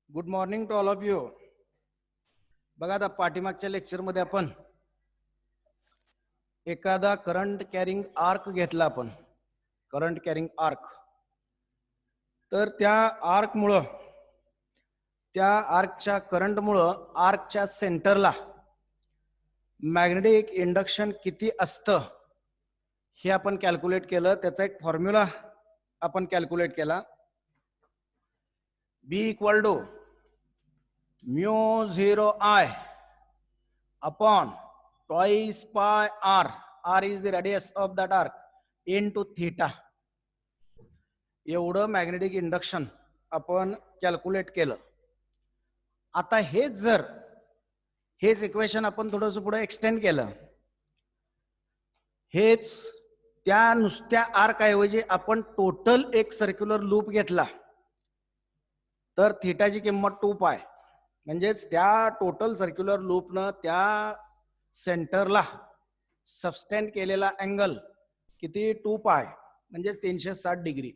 Good morning to all of you. बघा आता पाठीमागच्या लेक्चरमध्ये आपण एखादा करंट कॅरिंग आर्क घेतला. आपण करंट कॅरिंग आर्क, तर त्या आर्कच्या करंटमुळं आर्कच्या सेंटरला मॅग्नेटिक इंडक्शन किती असतं हे आपण कॅल्क्युलेट केलं. त्याचा एक फॉर्म्युला आपण कॅल्क्युलेट केला. B equal to μ0I upon twice pi r. R is the radius of that arc into theta. एवढं मॅग्नेटिक इंडक्शन आपण कॅल्क्युलेट केलं. आता हेच इक्वेशन आपण थोडंसं पुढे एक्सटेंड केलं. हेच त्या नुसत्या आर्क ऐवजी आपण टोटल एक सर्क्युलर लूप घेतला तर थीटाची किंमत 2π. म्हणजेच त्या टोटल सर्क्युलर लूपनं त्या सेंटरला सबस्टेंड केलेला अँगल किती 2π, म्हणजेच 360 डिग्री.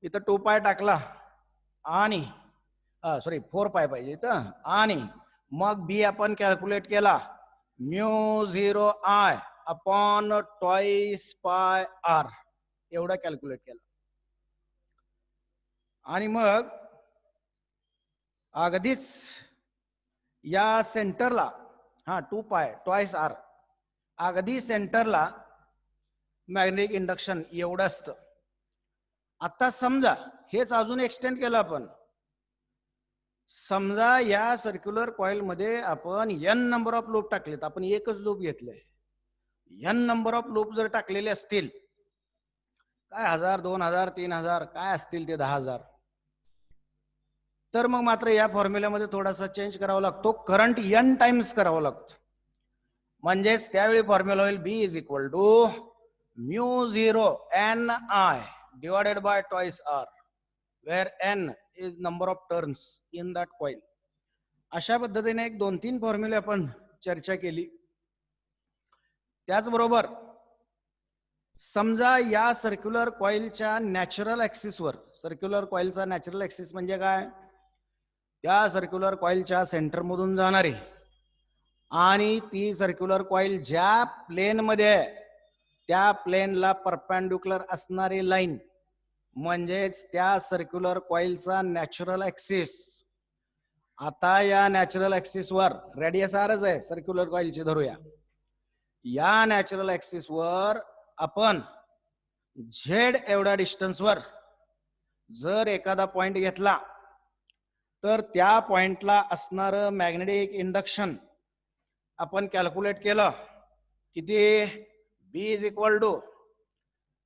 इथं 2π टाकला आणि 4π पाहिजे इथं. आणि मग बी आपण कॅल्क्युलेट केला μ0I upon twice pi r, एवढा कॅल्क्युलेट केला. आणि मग अगदीच या सेंटरला 2π ट्वाइस आर, अगदी सेंटरला मॅग्नेटिक इंडक्शन एवढं असतं. आता समजा हेच अजून एक्सटेंड केलं आपण. समजा या सर्क्युलर कॉइल मध्ये आपण n नंबर ऑफ लूप टाकलेत. आपण एकच लूप घेतलंय. n नंबर ऑफ लूप जर टाकलेले असतील, काय 1000 2000 3000 काय असतील ते 10,000, तर मग मात्र या फॉर्म्युल्यामध्ये थोडासा चेंज करावा लागतो. करंट n टाइम्स करावा लागतो. म्हणजेच त्यावेळी फॉर्म्युला होईल B is equal to μ0NI divided by twice R, where n is number of turns in that coil. अशा पद्धतीने एक 2-3 फॉर्म्युले आपण चर्चा केली. त्याचबरोबर समजा या सर्क्युलर कॉइलच्या नॅचरल ऍक्सिसवर, सर्क्युलर कॉइलचा नॅचरल ऍक्सिस म्हणजे काय, त्या सर्क्युलर कॉइलच्या सेंटरमधून जाणारी आणि ती सर्क्युलर कॉइल ज्या प्लेनमध्ये आहे त्या प्लेनला परपेंडिक्युलर असणारी लाईन म्हणजेच त्या सर्क्युलर कॉइलचा नॅचरल ऍक्सिस. आता या नॅचरल ऍक्सिसवर रेडियस आरच आहे सर्क्युलर कॉइलची धरूया. या नॅचरल ऍक्सिसवर आपण झेड एवढ्या डिस्टन्सवर जर एखादा पॉइंट घेतला तर त्या पॉइंटला असणारं मॅग्नेटिक इंडक्शन आपण कॅल्क्युलेट केलं. किती, B is equal to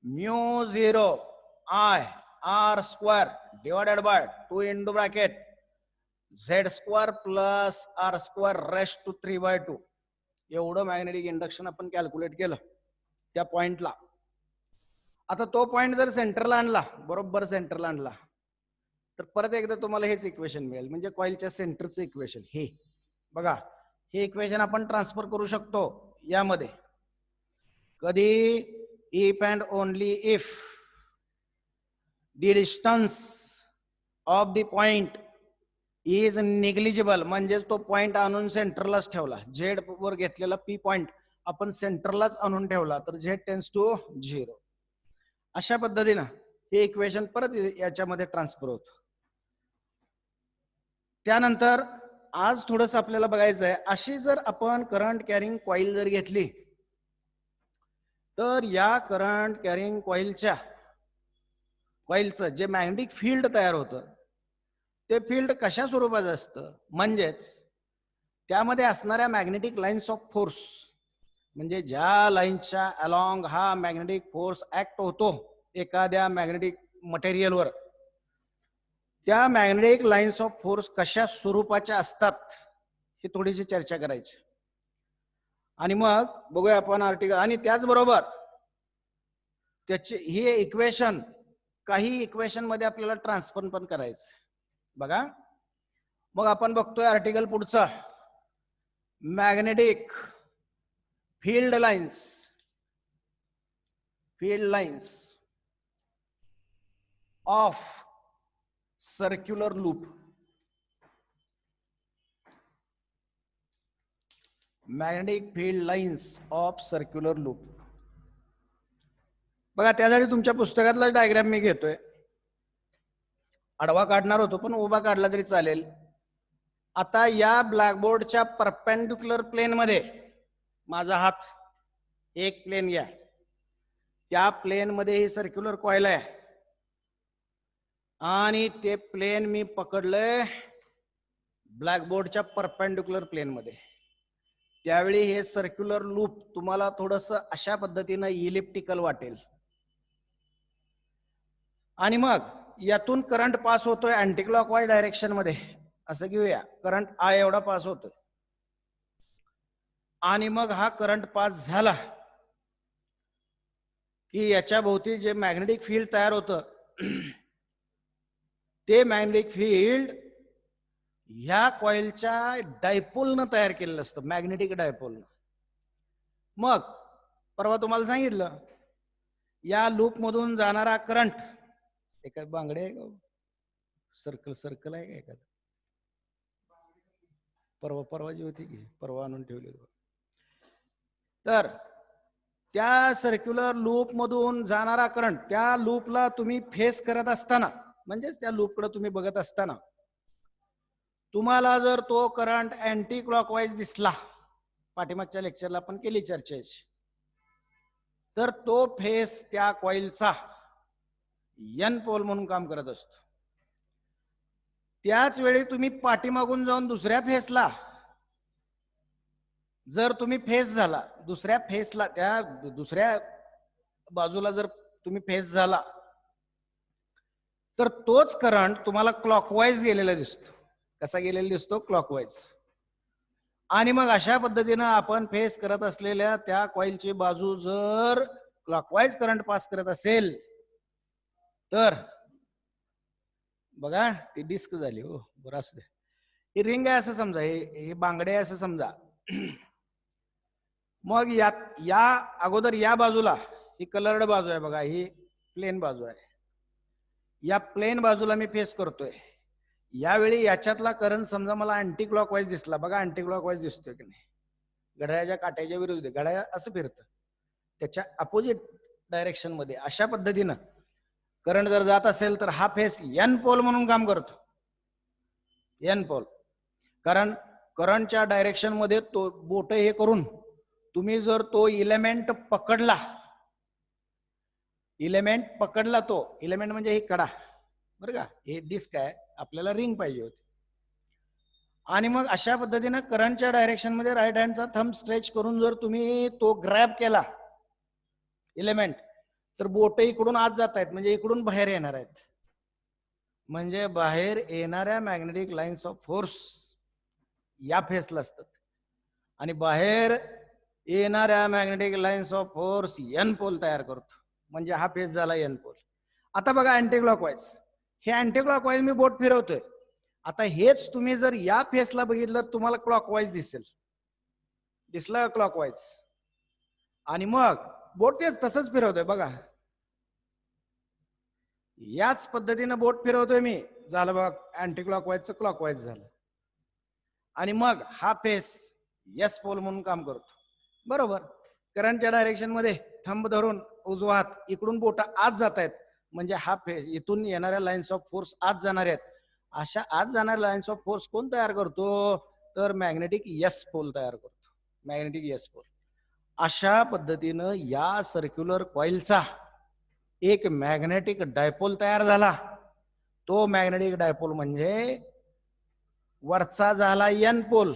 μ0I r square divided by 2 into bracket Z square plus R square raised to 3/2. एवढं मॅग्नेटिक इंडक्शन आपण कॅल्क्युलेट केलं त्या पॉइंटला. आता तो पॉइंट जर सेंटरला आणला, बरोबर सेंटरला आणला, तर परत एकदा तुम्हाला हेच इक्वेशन मिळेल. म्हणजे कॉइलच्या सेंटरचं इक्वेशन हे बघा. हे इक्वेशन आपण ट्रान्सफर करू शकतो यामध्ये. कधी, if and only if the distance of the point is negligible. म्हणजे तो पॉइंट आणून सेंटरलाच ठेवला. झेड वर घेतलेला पी पॉइंट आपण सेंटरलाच आणून ठेवला तर झेड टेन्स टू 0. अशा पद्धतीनं हे इक्वेशन परत याच्यामध्ये ट्रान्सफर होतं. त्यानंतर आज थोडंसं आपल्याला बघायचं आहे, अशी जर आपण करंट कॅरिंग कॉइल जर घेतली तर या करंट कॅरिंग कॉइलचं जे मॅग्नेटिक फील्ड तयार होतं ते फील्ड कशा स्वरूपाचं असतं, म्हणजेच त्यामध्ये असणाऱ्या मॅग्नेटिक लाईन्स ऑफ फोर्स, म्हणजे ज्या लाईन्सच्या अलॉंग हा मॅग्नेटिक फोर्स ऍक्ट होतो एखाद्या मॅग्नेटिक मटेरियलवर, त्या मॅग्नेटिक लाईन्स ऑफ फोर्स कशा स्वरूपाच्या असतात ही थोडीशी चर्चा करायची. आणि मग बघूया आपण आर्टिकल. आणि त्याचबरोबर त्याचे हे इक्वेशन काही इक्वेशन मध्ये आपल्याला ट्रान्सफर पण करायचं. बघा मग आपण बघतोय आर्टिकल पुढचा, magnetic field lines of circular loop. Magnetic field lines of circular loop. बघा त्यासाठी तुमच्या पुस्तकातला डायग्राम मी घेतोय. आडवा काढणार होतो पण उभा काढला तरी चालेल. आता या ब्लॅकबोर्डच्या परपेंडिक्युलर प्लेन मध्ये माझा हात एक प्लेन घ्या. त्या प्लेन मध्ये ही सर्क्युलर कॉइल आहे आणि ते प्लेन मी पकडलंय ब्लॅकबोर्डच्या परपेंडिक्युलर प्लेन मध्ये. त्यावेळी हे सर्क्युलर लूप तुम्हाला थोडस अशा पद्धतीनं इलिप्टिकल वाटेल. आणि मग यातून करंट पास होतोय अँटी क्लॉकवाईज डायरेक्शन मध्ये. असं घेऊया, करंट I एवढा पास होतोय. आणि मग हा करंट पास झाला की याच्या भोवती जे मॅग्नेटिक फील्ड तयार होतं ते मॅग्नेटिक फील्ड ह्या कॉइलच्या डायपोलनं तयार केलेलं असतं, मॅग्नेटिक डायपोलनं. मग परवा तुम्हाला सांगितलं या लूप मधून जाणारा करंट, एका बांगडे आहे का, सर्कल सर्कल आहे का एखादं, परवा जी होती की परवा आणून ठेवली. तर त्या सर्क्युलर लूप मधून जाणारा करंट, त्या लूपला तुम्ही फेस करत असताना, म्हणजेच त्या लूपकडे तुम्ही बघत असताना तुम्हाला जर तो करंट अँटी क्लॉकवाईज दिसला, पाठीमागच्या लेक्चरला आपण केली चर्चेची, तर तो फेस त्या कॉइलचा एन पोल म्हणून काम करत असतो. त्याच वेळी तुम्ही पाठीमागून जाऊन दुसऱ्या फेसला जर तुम्ही फेस झाला, दुसऱ्या फेसला, त्या दुसऱ्या बाजूला जर तुम्ही फेस झाला, तर तोच करंट तुम्हाला क्लॉकवाईज गेलेला दिसतो. कसा गेलेला दिसतो? क्लॉकवाईज. आणि मग अशा पद्धतीनं आपण फेस करत असलेल्या त्या कॉइलची बाजू जर क्लॉकवाईज करंट पास करत असेल तर बघा ती डिस्क झाली. हो बरं असू दे. ही रिंग आहे असं समजा, हे बांगडे आहे असं समजा. मग या अगोदर या बाजूला ही कलर्ड बाजू आहे बघा, ही प्लेन बाजू आहे. या प्लेन बाजूला मी फेस करतोय. यावेळी याच्यातला करंट समजा मला अँटी क्लॉकवाईज दिसला. बघा अँटी क्लॉकवाईज दिसतोय की नाही, घड्याळाच्या काट्याच्या विरुद्ध. घड्याळ असं फिरतं, त्याच्या अपोजिट डायरेक्शन मध्ये. अशा पद्धतीनं करंट जर जात असेल तर हा फेस एन पोल म्हणून काम करतो. N pole. कारण करंटच्या डायरेक्शन मध्ये तो बोट हे करून तुम्ही जर तो इलेमेंट पकडला, तो इलेमेंट म्हणजे ही कडा बरं का, हे डिस्क आहे, आपल्याला रिंग पाहिजे होती. आणि मग अशा पद्धतीनं करंटच्या डायरेक्शन मध्ये राईट हँडचा थंब स्ट्रेच करून जर तुम्ही तो ग्रॅब केला इलेमेंट, तर बोट इकडून आत जात आहेत, म्हणजे इकडून बाहेर येणार आहेत. म्हणजे बाहेर येणाऱ्या मॅग्नेटिक लाईन्स ऑफ फोर्स या फेसला असतात आणि बाहेर येणाऱ्या magnetic lines of force N pole तयार करतो. म्हणजे हा फेस झाला एन पोल. आता बघा अँटी क्लॉकवाईज, हे अँटी क्लॉकवाईज मी बोट फिरवतोय. आता हेच तुम्ही जर या फेसला बघितलं तुम्हाला क्लॉकवाईज दिसेल. दिसलं क्लॉकवाईज. आणि मग बोट तेच तसंच फिरवतोय बघा, याच पद्धतीनं बोट फिरवतोय मी. झालं बघा, अँटी क्लॉकवाईजचं क्लॉकवाईज झालं. आणि मग हा फेस यस पोल म्हणून काम करतो. बरोबर. करंटच्या डायरेक्शन मध्ये थंब धरून उजवा हात, इकडून बोट आत जात आहेत, म्हणजे हा फेस, इथून येणाऱ्या लाईन्स ऑफ फोर्स आत जाणार आहेत. अशा आत जाणाऱ्या लाईन्स ऑफ फोर्स कोण तयार करतो? तर मॅग्नेटिक यस पोल तयार करतो. Magnetic S pole. अशा पद्धतीनं या सर्क्युलर कॉइलचा एक मॅग्नेटिक डायपोल तयार झाला. तो मॅग्नेटिक डायपोल म्हणजे वरचा झाला एन पोल.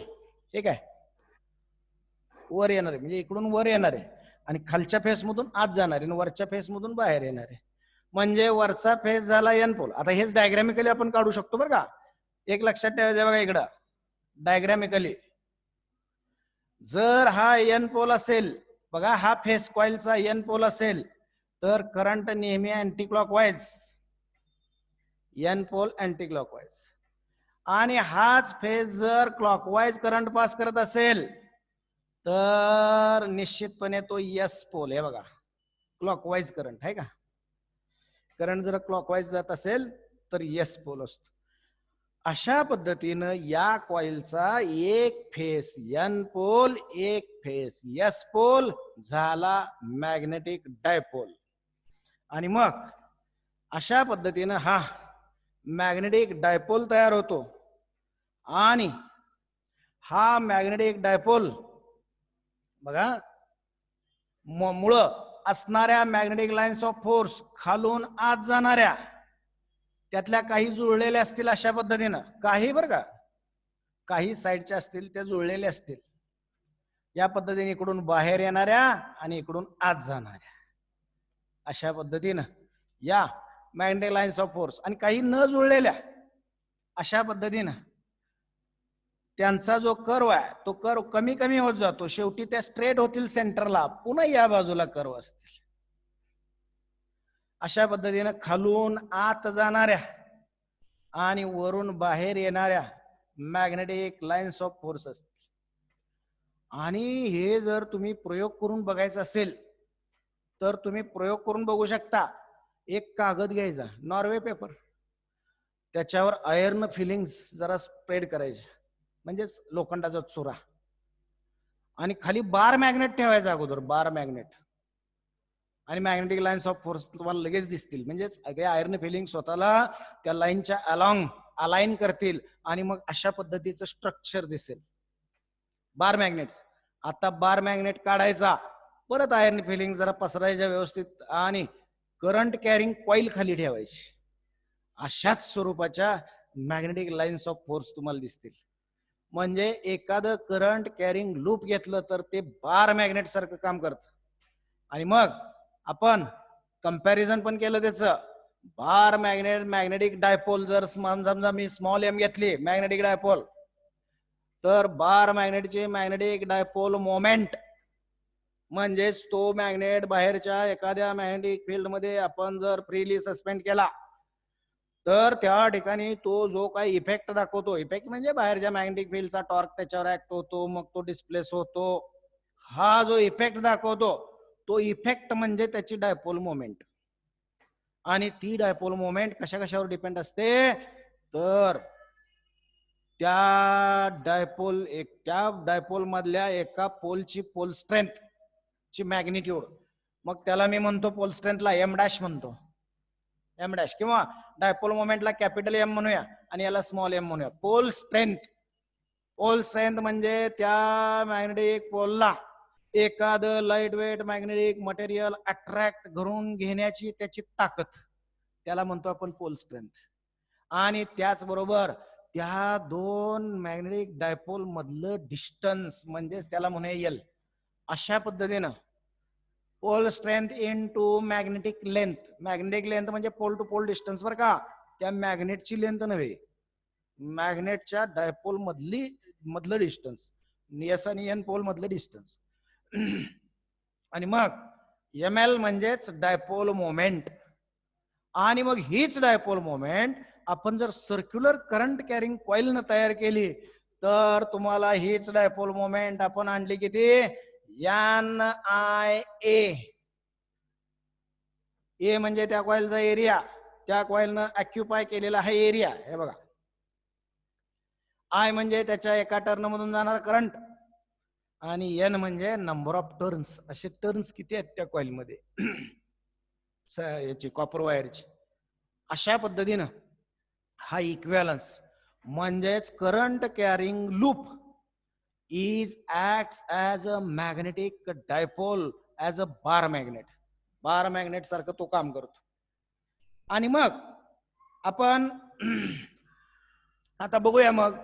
ठीक आहे, वर येणार आहे, म्हणजे इकडून वर येणार आहे आणि खालच्या फेस मधून आत जाणार आहे आणि वरच्या फेस मधून बाहेर येणार आहे. म्हणजे वरचा फेस झाला एन पोल. आता हेच डायग्रामिकली आपण काढू शकतो बरं का. एक लक्षात ठेवायचं बघा, इकडं डायग्रामिकली जर हा एन पोल असेल, बघा हा फेस कॉइलचा एन पोल असेल, तर करंट नेहमी anti clockwise, N pole anti clockwise. आणि हाच फेस जर क्लॉकवाईज करंट पास करत असेल तर निश्चितपणे तो यस पोल. आहे बघा, क्लॉकवाईज करंट आहे का. करंट जर क्लॉकवाईज जात असेल तर यस पोल असतो. अशा पद्धतीनं या कॉइलचा एक फेस एन पोल, एक फेस एस पोल झाला मॅग्नेटिक डायपोल. आणि मग अशा पद्धतीनं हा मॅग्नेटिक डायपोल तयार होतो. आणि हा मॅग्नेटिक डायपोल बघा मुळं असणाऱ्या मॅग्नेटिक लाईन्स ऑफ फोर्स खालून आत जाणाऱ्या त्यातल्या काही जुळलेल्या असतील अशा पद्धतीनं, काही बरं का, काही साईडच्या असतील त्या जुळलेल्या असतील या पद्धतीने, इकडून बाहेर येणाऱ्या आणि इकडून आत जाणाऱ्या अशा पद्धतीनं या मॅग्नेटिक लाईन्स ऑफ फोर्स, आणि काही न जुळलेल्या अशा पद्धतीनं त्यांचा जो कर्व आहे तो कर्व कमी कमी होत जातो. शेवटी त्या स्ट्रेट होतील सेंटरला, पुन्हा या बाजूला कर्व असतील. अशा पद्धतीनं खालून आत जाणाऱ्या आणि वरून बाहेर येणाऱ्या मॅग्नेटिक लाईन्स ऑफ फोर्स असतील. आणि हे जर तुम्ही प्रयोग करून बघायचं असेल तर तुम्ही प्रयोग करून बघू शकता. एक कागद घ्यायचा, नॉर्वे पेपर, त्याच्यावर आयर्न फिलिंग्स जरा स्प्रेड करायचे, म्हणजेच लोखंडाचा चुरा, आणि खाली बार मॅग्नेट ठेवायचा अगोदर, बार मॅग्नेट, आणि मॅग्नेटिक लाईन्स ऑफ फोर्स तुम्हाला लगेच दिसतील. म्हणजेच आयर्न फिलिंग स्वतःला त्या लाईनच्या अलॉंग अलाइन करतील आणि मग अशा पद्धतीचं स्ट्रक्चर दिसेल बार मॅग्नेट. आता बार मॅग्नेट काढायचा, परत आयर्न फिलिंग जरा पसरायच्या व्यवस्थित, आणि करंट कॅरिंग कॉइल खाली ठेवायची. अशाच स्वरूपाच्या मॅग्नेटिक लाईन्स ऑफ फोर्स तुम्हाला दिसतील. म्हणजे एखादं करंट कॅरिंग लूप घेतलं तर ते बार मॅग्नेट सारखं काम करतं. आणि मग आपण कंपॅरिझन पण केलं त्याचं. बार मॅग्नेट मॅग्नेटिक डायपोल जर समजा मी स्मॉल एम घेतली मॅग्नेटिक डायपोल, तर बार मॅग्नेटचे मॅग्नेटिक डायपोल मोमेंट म्हणजेच तो मॅग्नेट बाहेरच्या एखाद्या मॅग्नेटिक फील्ड मध्ये आपण जर फ्रीली सस्पेंड केला तर त्या ठिकाणी तो जो काही इफेक्ट दाखवतो, इफेक्ट म्हणजे बाहेरच्या मॅग्नेटिक फील्डचा टॉर्क त्याच्यावर ऍक्ट होतो, मग तो डिस्प्लेस होतो, हा जो इफेक्ट दाखवतो तो इफेक्ट म्हणजे त्याची डायपोल मोमेंट. आणि ती डायपोल मोमेंट कशा कशावर डिपेंड असते, तर त्या डायपोल मधल्या एका पोलची पोल स्ट्रेंथ ची मॅग्निट्यूड, मग त्याला मी म्हणतो पोल स्ट्रेंथला एम डॅश म्हणतो, एम डॅश, किंवा डायपोल मोमेंटला कॅपिटल एम म्हणूया आणि याला स्मॉल एम म्हणूया. पोल स्ट्रेंथ, पोल स्ट्रेंथ म्हणजे त्या मॅग्नेटिक पोलला एखादं light weight magnetic material attract करून घेण्याची त्याची ताकद, त्याला म्हणतो आपण पोल स्ट्रेंथ. आणि त्याचबरोबर त्या दोन मॅग्नेटिक डायपोल मधलं डिस्टन्स म्हणजेच त्याला म्हणूया एल. अशा पद्धतीनं pole strength into magnetic length, magnetic length म्हणजे पोल टू पोल डिस्टन्स बरं का, त्या मॅग्नेटची लेंथ नव्हे, मॅग्नेटच्या डायपोल मधलं डिस्टन्स, एस आणि एन पोल मधलं डिस्टन्स. आणि मग एम एल म्हणजेच डायपोल मोमेंट. आणि मग हीच डायपोल मोमेंट आपण जर सर्क्युलर करंट कॅरिंग कॉइल न तयार केली तर तुम्हाला हीच डायपोल मोमेंट आपण आणली किती, एन आय ए. ए म्हणजे त्या कॉइलचा एरिया, त्या कॉइलनं ऑक्युपाय केलेला हा एरिया, हे बघा. आय म्हणजे त्याच्या एका टर्न मधून जाणारा करंट, आणि एन म्हणजे नंबर ऑफ टर्न्स. असे टर्न्स किती आहेत त्या कॉइल मध्ये याची कॉपर वायरची. अशा पद्धतीनं हा इक्विव्हॅलन्स म्हणजेच current carrying loop is acts as a magnetic dipole, as a bar magnet. Bar magnet सारखं तो काम करतो. आणि मग आपण आता बघूया, मग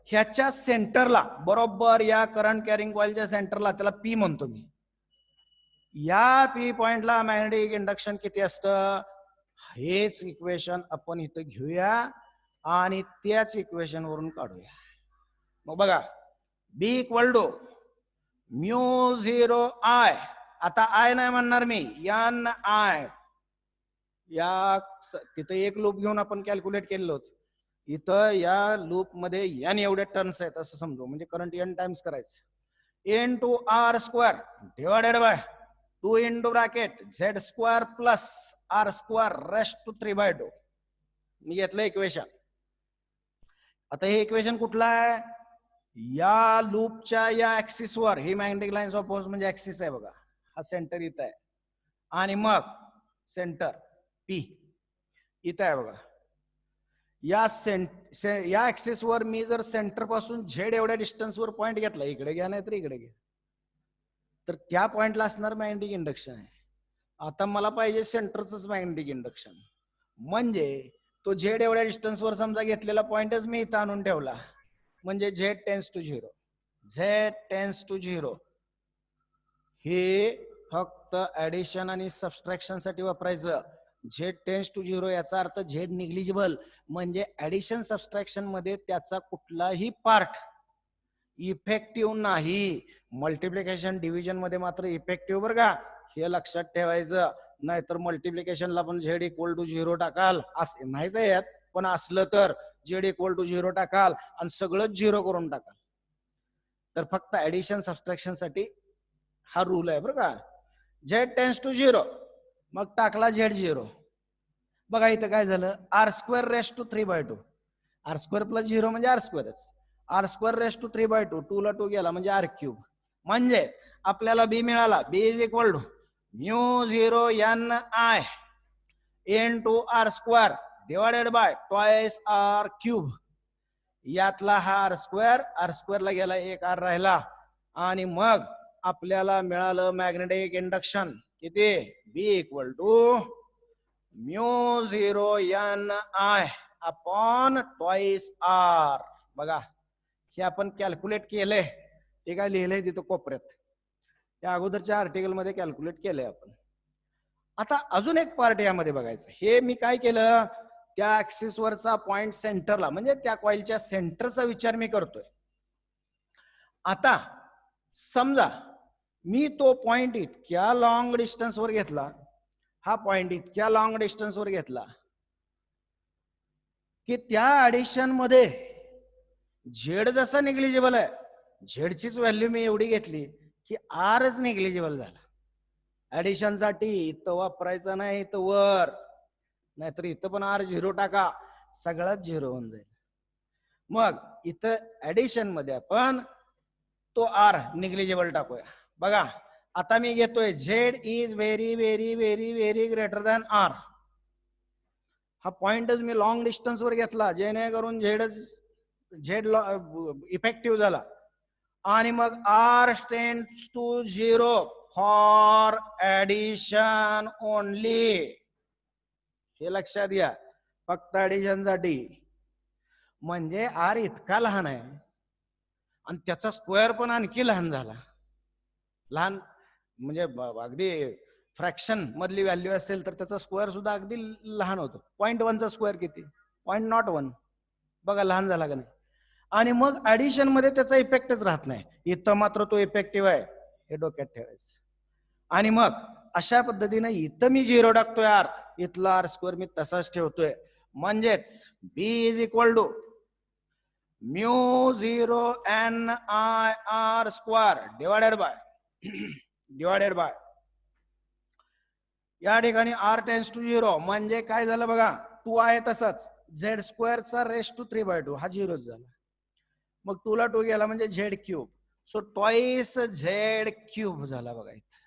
ह्याच्या सेंटरला, बरोबर या करंट कॅरिंग कॉइलच्या सेंटरला, त्याला पी म्हणतो मी, या पी पॉइंटला मॅग्नेटिक इंडक्शन किती असतं, हेच इक्वेशन आपण इथं घेऊया आणि त्याच इक्वेशन वरून काढूया. मग बघा, बी इक्वल टू म्यू 0 आय. आता आय नाही म्हणणार मी, एन आय. या तिथं एक लूप घेऊन आपण कॅल्क्युलेट केलेलं होतं. इथं या लूप मध्ये एन एवढे टर्न्स आहेत असं समजू, म्हणजे करंट एन टाइम्स करायचं. N to R square divided by 2 into bracket z square plus r square raised to 3/2. मी घेतलं इक्वेशन. आता हे इक्वेशन कुठलं आहे? या लूपच्या या ऍक्सिसवर ही मॅग्नेटिक लाईन ऑफ फोर्स म्हणजे ऍक्सिस आहे बघा, हा सेंटर इथं आहे आणि मग सेंटर पी इथं आहे बघा. या ऍक्सिसवर मी जर सेंटर पासून झेड एवढ्या डिस्टन्सवर पॉइंट घेतला, इकडे घ्या नाही तर इकडे घ्या, तर त्या पॉइंटला असणार मॅग्नेटिक इंडक्शन आहे. आता मला पाहिजे सेंटरच मॅग्नेटिक इंडक्शन, म्हणजे तो झेड एवढ्या डिस्टन्सवर समजा घेतलेला पॉइंटच मी इथं आणून ठेवला, म्हणजे Z tends to zero. Z tends to zero हे फक्त ऍडिशन आणि सबस्ट्रॅक्शन साठी वापरायचं. झेड टेन्स टू झिरो याचा अर्थ झेड निग्लिजिबल, म्हणजे ऍडिशन सबस्ट्रॅक्शन मध्ये त्याचा कुठलाही पार्ट इफेक्टिव्ह नाही. मल्टिप्लिकेशन डिव्हिजन मध्ये मात्र इफेक्टिव्ह बरं का, हे लक्षात ठेवायचं. नाहीतर मल्टिप्लिकेशनला पण झेड इक्वल टू झिरो टाकाल, असं नाहीच यात, पण असलं तर झेड इक्वल टू झिरो टाकाल आणि सगळंच झिरो करून टाकाल. तर फक्त ऍडिशन सबस्ट्रॅक्शन साठी हा रूल आहे बरं का. झेड टेन्स टू झिरो, मग टाकला झेड झिरो. बघा इथं काय झालं, R square raise to 3/2. R square plus zero म्हणजे आर स्क्वेअरच. आर स्क्वेअर रेस टू 3/2, 2 ला 2 गेला म्हणजे आर क्यूब. म्हणजे आपल्याला बी मिळाला, B is equal to mu zero N I into R square divided by twice R cube. यातला हा आर स्क्वेअर ला गेला, एक आर राहिला, आणि मग आपल्याला मिळालं मॅग्नेटिक इंडक्शन किती, B equal to mu zero N I upon twice R. बघा हे आपण कॅल्क्युलेट केलंय, ते काय लिहिलंय तिथं कोपऱ्यात, त्या अगोदरच्या आर्टिकल मध्ये कॅल्क्युलेट केलंय आपण. आता अजून एक पार्ट यामध्ये बघायचं. हे मी काय केलं, त्या ऍक्सिस वरचा पॉइंट सेंटरला, म्हणजे त्या कॉइलच्या सेंटरचा विचार मी करतोय. आता समजा मी तो पॉइंट इतक्या लॉंग डिस्टन्स वर घेतला, हा पॉइंट इतक्या लॉंग डिस्टन्स वर घेतला की त्या ऍडिशन मध्ये झेड जसा निग्लिजिबल आहे, झेडचीच व्हॅल्यू मी एवढी घेतली की आरच निग्लिजिबल झाला. ऍडिशन साठी इथं वापरायचं नाही, इथं वर, नाहीतर इथं पण आर झिरो टाका, सगळ्यात झिरो होऊन जाईल. मग इथं ऍडिशन मध्ये आपण तो आर निग्लिजिबल टाकूया. बघा आता मी घेतोय Z is very very very very greater than R. हा पॉइंटच मी लॉंग डिस्टन्स वर घेतला जेणेकरून झेड इफेक्टिव्ह झाला, आणि मग R tends to zero for addition only. हे लक्षात घ्या, फक्त ऍडिशन साठी. म्हणजे आर इतका लहान आहे आणि त्याचा स्क्वेअर पण आणखी लहान झाला. लहान म्हणजे अगदी फ्रॅक्शन मधली व्हॅल्यू असेल तर त्याचा स्क्वेअर सुद्धा अगदी लहान होतो. 0.1 चा स्क्वेअर किती, 0.01. बघा लहान झाला का नाही. आणि मग ऍडिशन मध्ये त्याचा इफेक्टच राहत नाही, इथं मात्र तो इफेक्टिव्ह आहे, हे डोक्यात ठेवायचं. आणि मग अशा पद्धतीने इथं मी झिरो टाकतोय आर, इथला आर स्क्वेअर मी तसाच ठेवतोय. म्हणजेच B is equal to mu zero N I R square divided by या ठिकाणी आर टेन्स टू झिरो, म्हणजे काय झालं बघा, 2 आहे तसंच, झेड स्क्वेअरचा रेस टू 3/2 हा झिरोच झाला. मग 2 ला 2 गेला म्हणजे Z cube, so twice Z cube झाला. बघा इथं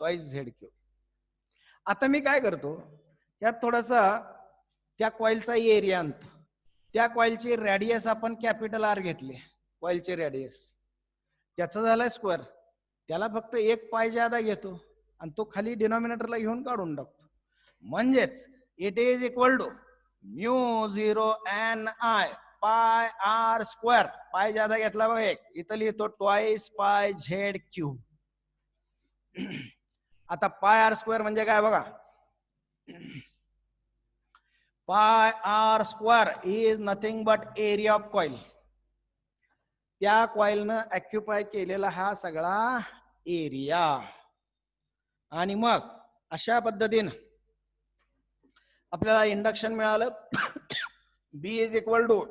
ट्वाइस झेड क्यूब. आता मी काय करतो, यात थोडासा त्या कॉइलचा एरिया आणतो. त्या कॉइलची रेडियस आपण कॅपिटल आर घेतली, कॉइलची रेडियस, त्याचा झालाय स्क्वेअर, त्याला फक्त एक पाय ज्यादा घेतो आणि तो खाली डिनॉमिनेटरला घेऊन काढून टाकतो. म्हणजेच it is equal to mu zero N I pi R square, pi ज्यादा घेतला बघा एक, इथं लिहितो ट्वाइस पाय झेड क्यूब. आता पाय आर स्क्वेअर म्हणजे काय बघा, pi R square is nothing but area of coil. त्या कॉइलनं ऑक्युपाय केलेला हा सगळा एरिया. आणि मग अशा पद्धतीनं आपल्याला इंडक्शन मिळालं. B is equal to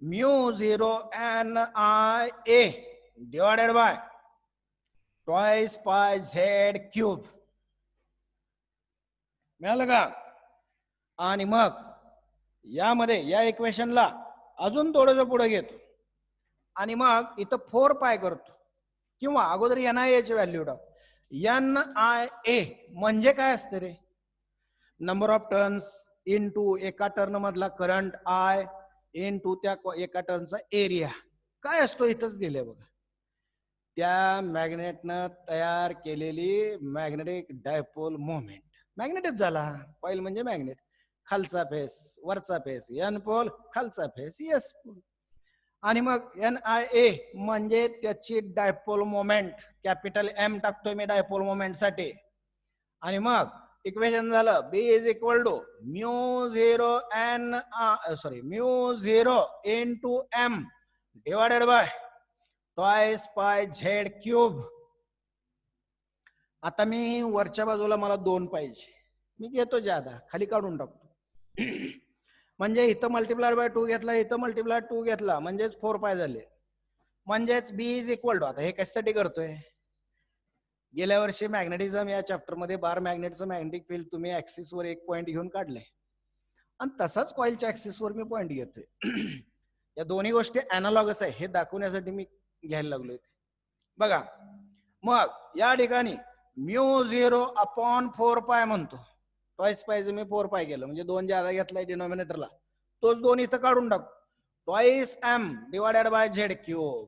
mu zero N I A divided by twice pi Z cube. मिळालं का. आणि मग यामध्ये या इक्वेशनला अजून थोडंसं पुढे घेतो आणि मग इथं 4 पाय करतो किंवा अगोदर NIA ची व्हॅल्यू टाकतो. NIA म्हणजे काय असते रे? नंबर ऑफ टर्न्स इनटू एका टर्न मधला करंट I इनटू त्या एका टर्नचा एरिया. काय असतो इथंच दिले बघा. त्या मॅग्नेटनं तयार केलेली मॅग्नेटिक डायपोल मोमेंट. मॅग्नेटच झाला. कॉइल म्हणजे मॅग्नेट. खालचा फेस वरचा फेस N पोल, खालचा फेस S पोल. आणि मग NIA म्हणजे त्याची डायपोल मोमेंट. कॅपिटल M टाकतोय मी डायपोल मोमेंट साठी. आणि मग इक्वेशन झालं B is equal to mu 0 into M divided by twice pi Z cube. आता मी वरच्या बाजूला मला 2 पाहिजे, मी घेतो जादा, खाली काढून टाकतो. म्हणजे इथं मल्टिप्लाइड बाय 2 घेतला, इथं मल्टिप्लाइड 2 घेतला, म्हणजेच 4 पाय झाले. म्हणजेच B इज इक्वल टू, आता हे कशासाठी करतोय? गेल्या वर्षी मॅग्नेटिझम या चॅप्टर मध्ये बार मॅग्नेटचं मॅग्नेटिक फील्ड तुम्ही ऍक्सिस वर एक पॉईंट घेऊन काढलंय आणि तसाच कॉइलच्या ऍक्सिस वर मी पॉईंट घेतोय. या दोन्ही गोष्टी अॅनालॉगस आहे हे दाखवण्यासाठी मी घ्यायला लागलोय. बघा मग या ठिकाणी μ0/4 पाय म्हणतो. ट्वाइस पायचं मी 4 पाय केलं, म्हणजे 2 ज्यादा घेतलाय डिनॉमिनेटरला, तोच 2 इथं काढून टाकतो. Twice M divided by Z cube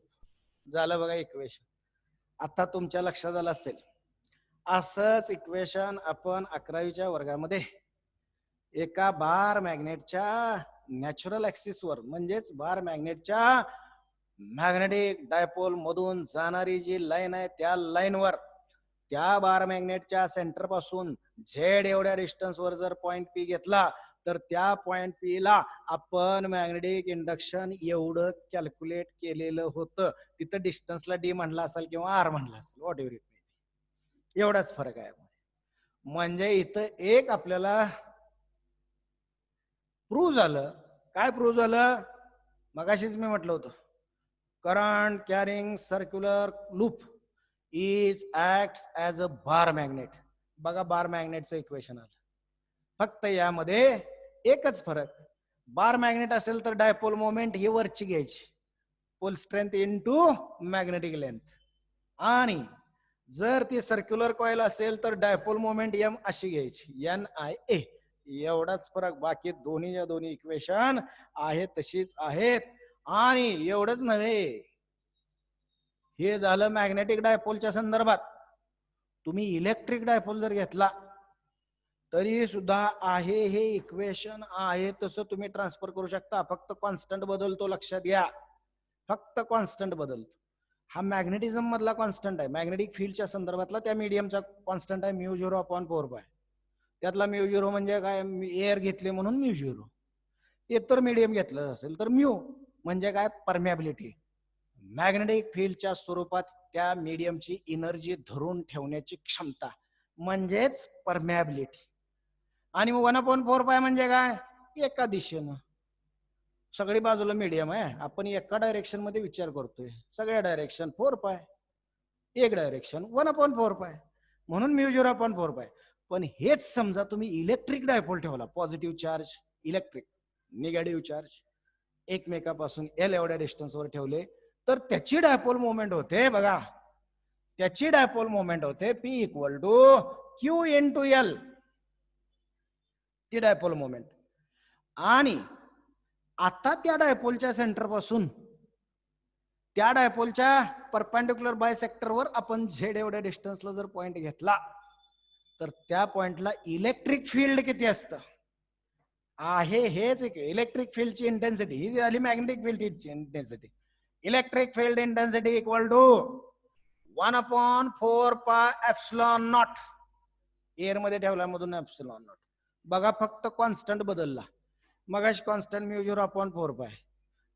झालं बघा इक्वेशन. आता तुमच्या लक्षात आलं असेल, असंच इक्वेशन आपण 11वीच्या वर्गामध्ये एका बार मॅग्नेटच्या नॅचरल ऍक्सिस वर, म्हणजेच बार मॅग्नेटच्या मॅग्नेटिक डायपोल मधून जाणारी जी लाईन आहे त्या लाईनवर त्या बार मॅग्नेटच्या सेंटर पासून झेड एवढ्या डिस्टन्स वर जर पॉइंट P घेतला तर त्या पॉइंट P ला आपण मॅग्नेटिक इंडक्शन एवढं कॅल्क्युलेट केलेलं होतं. तिथं डिस्टन्सला D म्हणला असेल किंवा R म्हणला असेल, what ever it may be. एवढाच फरक आहे. म्हणजे इथं एक आपल्याला प्रूव्ह झालं. काय प्रूव्ह झालं? मगाशीच मी म्हटलं होतं, current carrying circular loop is acts as a bar magnet. बघा बार मॅग्नेटचं इक्वेशन आलं. फक्त यामध्ये एकच फरक, बार मॅग्नेट असेल तर डायपोल मोमेंट ही वरची घ्यायची, pole strength into magnetic length, आणि जर ती सर्क्युलर कॉइल असेल तर डायपोल मोमेंट M अशी घ्यायची, NIA. एवढाच फरक, बाकी दोन्हीच्या दोन्ही इक्वेशन आहेत तशीच आहेत. आणि एवढंच नव्हे, हे झालं मॅग्नेटिक डायपोलच्या संदर्भात. तुम्ही इलेक्ट्रिक डायपोल जर घेतला तरी सुद्धा आहे हे इक्वेशन आहे तसं तुम्ही ट्रान्सफर करू शकता. फक्त कॉन्स्टंट बदलतो, लक्षात घ्या, फक्त कॉन्स्टंट बदलतो. हा मॅग्नेटिझम मधला कॉन्स्टंट आहे, मॅग्नेटिक फील्डच्या संदर्भातला त्या मीडियमचा कॉन्स्टंट आहे μ0/4 पाय. त्यातला μ0 म्हणजे काय? एअर घेतले म्हणून μ0. इतर मीडियम घेतलं असेल तर म्यू म्हणजे काय? परमेबिलिटी. मॅग्नेटिक फील्डच्या स्वरूपात त्या मीडियमची एनर्जी धरून ठेवण्याची क्षमता म्हणजेच परमेबिलिटी. आणि 1/4 पाय म्हणजे काय? एका दिशेनं, सगळी बाजूला मीडियम आहे, आपण एका डायरेक्शन मध्ये विचार करतोय, सगळ्या डायरेक्शन 4 पाय, एक डायरेक्शन 1/4 पाय, म्हणून μ0/4 पाय. पण हेच समजा तुम्ही इलेक्ट्रिक डायपोल ठेवला, positive charge electric, negative charge एकमेकापासून L एवढ्या डिस्टन्सवर ठेवले तर त्याची डायपोल मोमेंट होते, बघा त्याची डायपोल मोमेंट होते P equal to Q into L, ती डायपोल मोमेंट. आणि आता त्या डायपोलच्या सेंटर पासून त्या डायपोलच्या परपेंडिक्युलर बायसेक्टरवर आपण झेड एवढ्या डिस्टन्सला जर पॉइंट घेतला तर त्या पॉइंटला इलेक्ट्रिक फील्ड किती असतं आहे हेच. इलेक्ट्रिक फील्डची इंटेन्सिटी ही झाली मॅग्नेटिक फील्डची intensity. Electric field intensity equal to 1/4 pi epsilon not. Air मध्ये ठेवल्यामधून एप्सिलॉन नॉट. बघा फक्त कॉन्स्टंट बदलला. मगाशी कॉन्स्टंट μ0/4 पाय,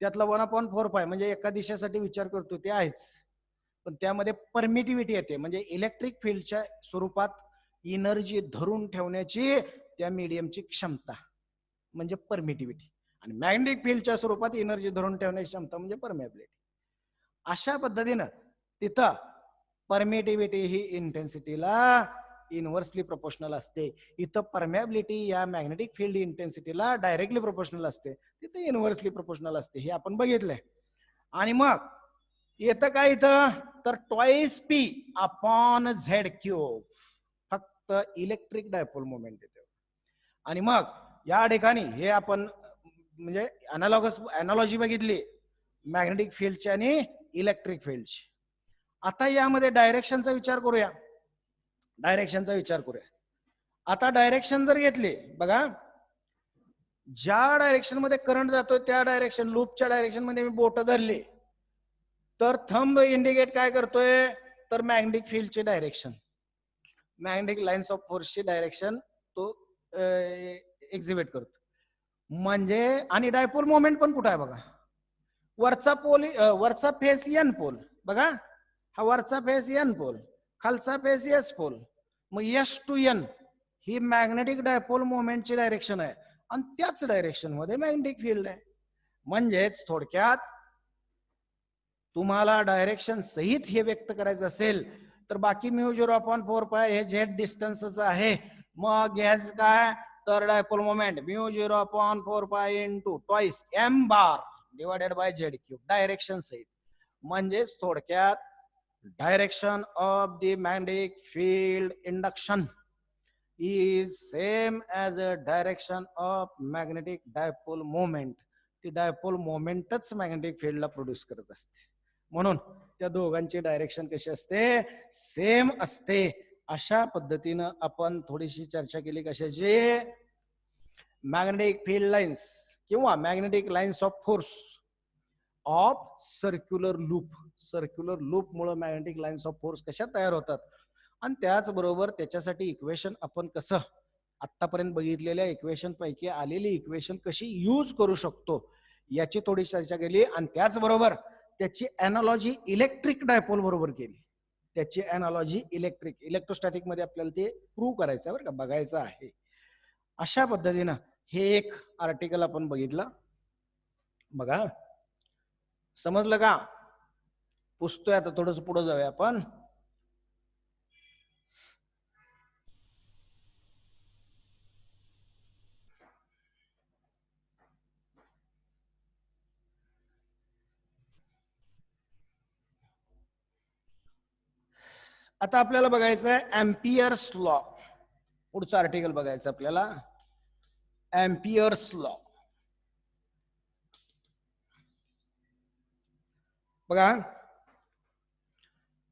त्यातला 1/4 पाय म्हणजे एका दिशेसाठी विचार करतो ते आहेच, पण त्यामध्ये परमिटिव्हिटी येते, म्हणजे इलेक्ट्रिक फील्डच्या स्वरूपात एनर्जी धरून ठेवण्याची त्या मीडियमची क्षमता म्हणजे परमिटिव्हिटी, आणि मॅग्नेटिक फील्डच्या स्वरूपात एनर्जी धरून ठेवण्याची क्षमता म्हणजे परमेबिलिटी. अशा पद्धतीनं तिथं परमिटिव्हिटी ही इंटेन्सिटीला इनव्हर्सली प्रोपोर्शनल असते. इथं परमॅबिलिटी या मॅग्नेटिक फील्ड इंटेन्सिटीला डायरेक्टली प्रोपोर्शनल असते, तिथे इनव्हर्सली प्रोपोर्शनल असते, हे आपण बघितलंय. आणि मग येतं काय इथं, तर twice P upon Z cube, फक्त इलेक्ट्रिक डायपोल मोमेंट येते. आणि मग या ठिकाणी हे आपण म्हणजे अनालॉजी बघितली मॅग्नेटिक फील्डची आणि इलेक्ट्रिक फील्डची. आता यामध्ये डायरेक्शनचा विचार करूया. आता डायरेक्शन जर घेतली, बघा ज्या डायरेक्शन मध्ये करंट जातोय त्या डायरेक्शन, लूपच्या डायरेक्शन मध्ये मी बोट धरली तर थंब इंडिकेट काय करतोय, तर मॅग्नेटिक फील्डची डायरेक्शन, मॅग्नेटिक लाईन्स ऑफ फोर्सची डायरेक्शन तो एक्झिबिट करतो. म्हणजे आणि डायपोल मोमेंट पण कुठं आहे बघा, वरचा फेस एन पोल, बघा हा वरचा फेस एन पोल, खालचा फेस एस पोल. मग एस टू एन ही मॅग्नेटिक डायपोल मोमेंटची डायरेक्शन आहे आणि त्याच डायरेक्शन मध्ये मॅग्नेटिक फील्ड आहे. म्हणजेच थोडक्यात तुम्हाला डायरेक्शन सहित हे व्यक्त करायचं असेल तर बाकी म्यू 0/4 हे झेड डिस्टन्सच आहे. मग घ्यायचं काय, तर dipole moment mu 0/4 into twice M bar divided by Z cube, direction सहित. म्हणजेच थोडक्यात direction of the magnetic field induction is same as a direction of magnetic dipole moment. ती डायपोल मोमेंटच मॅग्नेटिक फील्डला प्रोड्यूस करत असते, म्हणून त्या दोघांची डायरेक्शन कशी असते, सेम असते. अशा पद्धतीनं आपण थोडीशी चर्चा केली कशाची, मॅग्नेटिक फील्ड लाईन्स किंवा magnetic lines of force of circular loop. Circular loop मुळे मॅग्नेटिक लाईन्स ऑफ फोर्स कशा तयार होतात आणि त्याचबरोबर त्याच्यासाठी इक्वेशन आपण कसं आतापर्यंत बघितलेल्या इक्वेशन पैकी आलेली इक्वेशन कशी यूज करू शकतो याची थोडी चर्चा केली. आणि त्याचबरोबर त्याची अॅनालॉजी इलेक्ट्रिक डायपोल बरोबर केली. त्याची अॅनालॉजी इलेक्ट्रोस्टॅटिक मध्ये आपल्याला ते प्रूव्ह करायचं आहे बरं का, बघायचं आहे. अशा पद्धतीनं हे एक आर्टिकल आपण बघितलं. बघा समजलं का, पुसतोय आता थोडस पुढे जाऊया आपण. आता आपल्याला बघायचं आहे एम्पियर्स लॉ. पुढचं आर्टिकल बघायचं आपल्याला, एम्पियर्स लॉ. बघा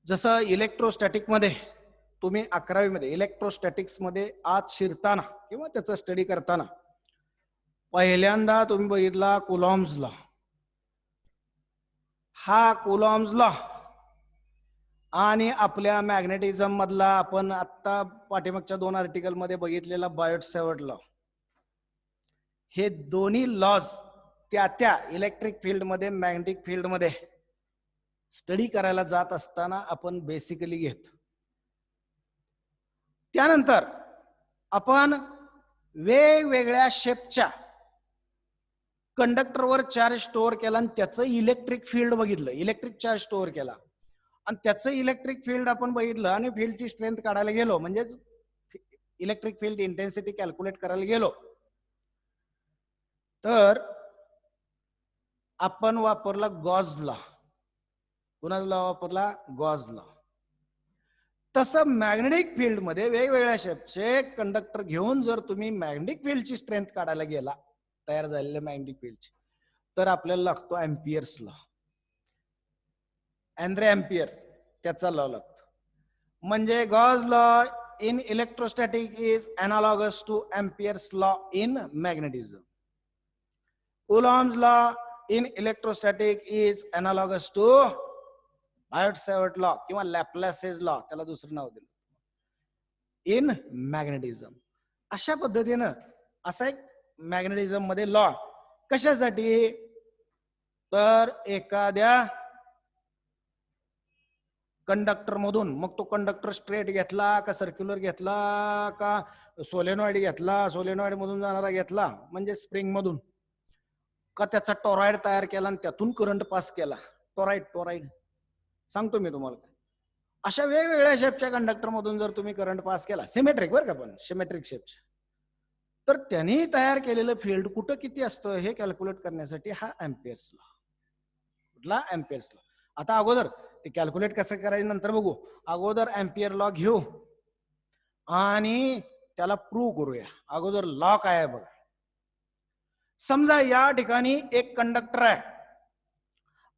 जसं इलेक्ट्रोस्टॅटिक मध्ये तुम्ही 11वी मध्ये इलेक्ट्रोस्टॅटिक्स मध्ये आत शिरताना किंवा त्याचा स्टडी करताना पहिल्यांदा तुम्ही बघितला कुलॉम्स लॉ. हा कुलॉम्स लॉ आणि आपल्या मॅग्नेटिझम मधला आपण आता पाठीमागच्या 2 आर्टिकल मध्ये बघितलेला बायोट-सॅवर्ट लॉ, हे दोन्ही लॉज त्या इलेक्ट्रिक फील्ड मध्ये मॅग्नेटिक फील्ड मध्ये स्टडी करायला जात असताना आपण बेसिकली घेतो. त्यानंतर आपण वेगवेगळ्या शेपच्या कंडक्टरवर चार्ज स्टोअर केला आणि त्याचं इलेक्ट्रिक फील्ड बघितलं, इलेक्ट्रिक चार्ज स्टोअर केला आणि त्याचं इलेक्ट्रिक फील्ड आपण बघितलं आणि फील्डची स्ट्रेंथ काढायला गेलो, म्हणजेच इलेक्ट्रिक फील्ड इंटेन्सिटी कॅल्क्युलेट करायला गेलो, तर आपण वापरला गॉस लॉ. कुणाचा लॉ वापरला, गॉस लॉ. तसं मॅग्नेटिक फील्ड मध्ये वेगवेगळ्या शेपचे कंडक्टर घेऊन जर तुम्ही मॅग्नेटिक फील्डची स्ट्रेंथ काढायला गेला, तयार झालेल्या मॅग्नेटिक फील्डची, तर आपल्याला लागतो एम्पियर्स लॉ. अँद्रे एम्पियर त्याचा लॉ लागतो. म्हणजे Gauss law in electrostatic is analogous to Ampere's law in magnetism. Coulomb's law in electrostatic is analogous to Biot Savart law किंवा लॅपलासेस लॉ, त्याला दुसरं नाव दिलं, इन मॅग्नेटिझम. अशा पद्धतीनं असा एक मॅग्नेटिझम मध्ये लॉ. कशासाठी, तर एखाद्या कंडक्टर मधून, मग तो कंडक्टर स्ट्रेट घेतला का सर्क्युलर घेतला का सोलेनॉइड घेतला, सोलेनॉइड मधून जाणारा घेतला म्हणजे स्प्रिंग मधून, का त्याचा टॉरॉइड तयार केला आणि त्यातून करंट पास केला. टॉरॉइड सांगतो मी तुम्हाला, अशा वेगवेगळ्या शेपच्या कंडक्टर मधून जर तुम्ही करंट पास केला, सिमेट्रिक बरं का, पण सिमेट्रिक शेपच्या, तर त्यांनी तयार केलेलं फील्ड कुठं किती असतं हे कॅल्क्युलेट करण्यासाठी हा अँपियर्स लॉ. कुठला? अँपियर्स लॉ. आता अगोदर ते कॅल्क्युलेट कसं करायचं नंतर बघू. अगोदर अँपियर लॉ घेऊ आणि त्याला प्रूव्ह करूया. अगोदर लॉ काय आहे बघा. समजा या ठिकाणी एक कंडक्टर आहे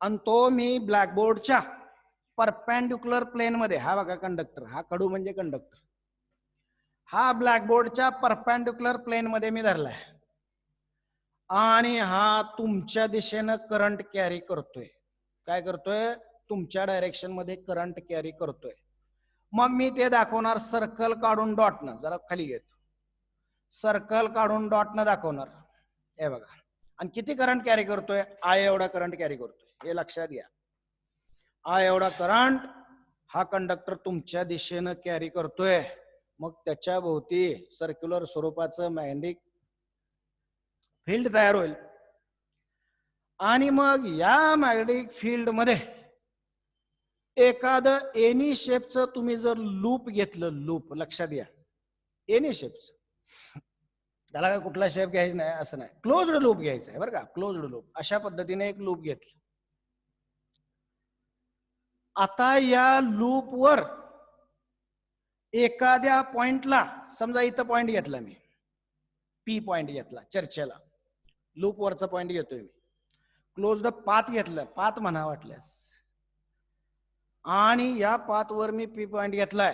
आणि तो मी ब्लॅकबोर्डच्या परपेंडिक्युलर प्लेन मध्ये, हा बघा कंडक्टर, हा कडू म्हणजे कंडक्टर, हा ब्लॅकबोर्डच्या परपेंडिक्युलर प्लेन मध्ये मी धरलाय आणि हा तुमच्या दिशेनं करंट कॅरी करतोय. काय करतोय? तुमच्या डायरेक्शन मध्ये करंट कॅरी करतोय. मग मी ते दाखवणार सर्कल काढून डॉटनं, जरा खाली घेतो, सर्कल काढून डॉटनं दाखवणार. हे बघा, आणि किती करंट कॅरी करतोय? आय एवढा करंट कॅरी करतोय, हे लक्षात घ्या. आय एवढा करंट हा कंडक्टर तुमच्या दिशेनं कॅरी करतोय. मग त्याच्या भोवती सर्क्युलर स्वरूपाचं मॅग्नेटिक फील्ड तयार होईल आणि मग या मॅग्नेटिक फील्ड मध्ये एखादं एनी शेपचं तुम्ही जर लूप घेतलं, लूप, लक्षात घ्या, एनी शेपचं, त्याला काय कुठला शेप घ्यायचा नाही असं नाही, क्लोज्ड लूप घ्यायचा आहे बरं का, क्लोज्ड लूप. अशा पद्धतीने एक लूप घेतलं. आता या लूपवर एखाद्या पॉइंटला, समजा इथं पॉइंट घेतला मी, पी पॉइंट घेतला चर्चेला, लूप वरचा पॉइंट घेतोय मी, क्लोज्ड पाथ घेतलं, पाथ म्हणा वाटल्यास, आणि या पाथवर मी पी पॉइंट घेतलाय.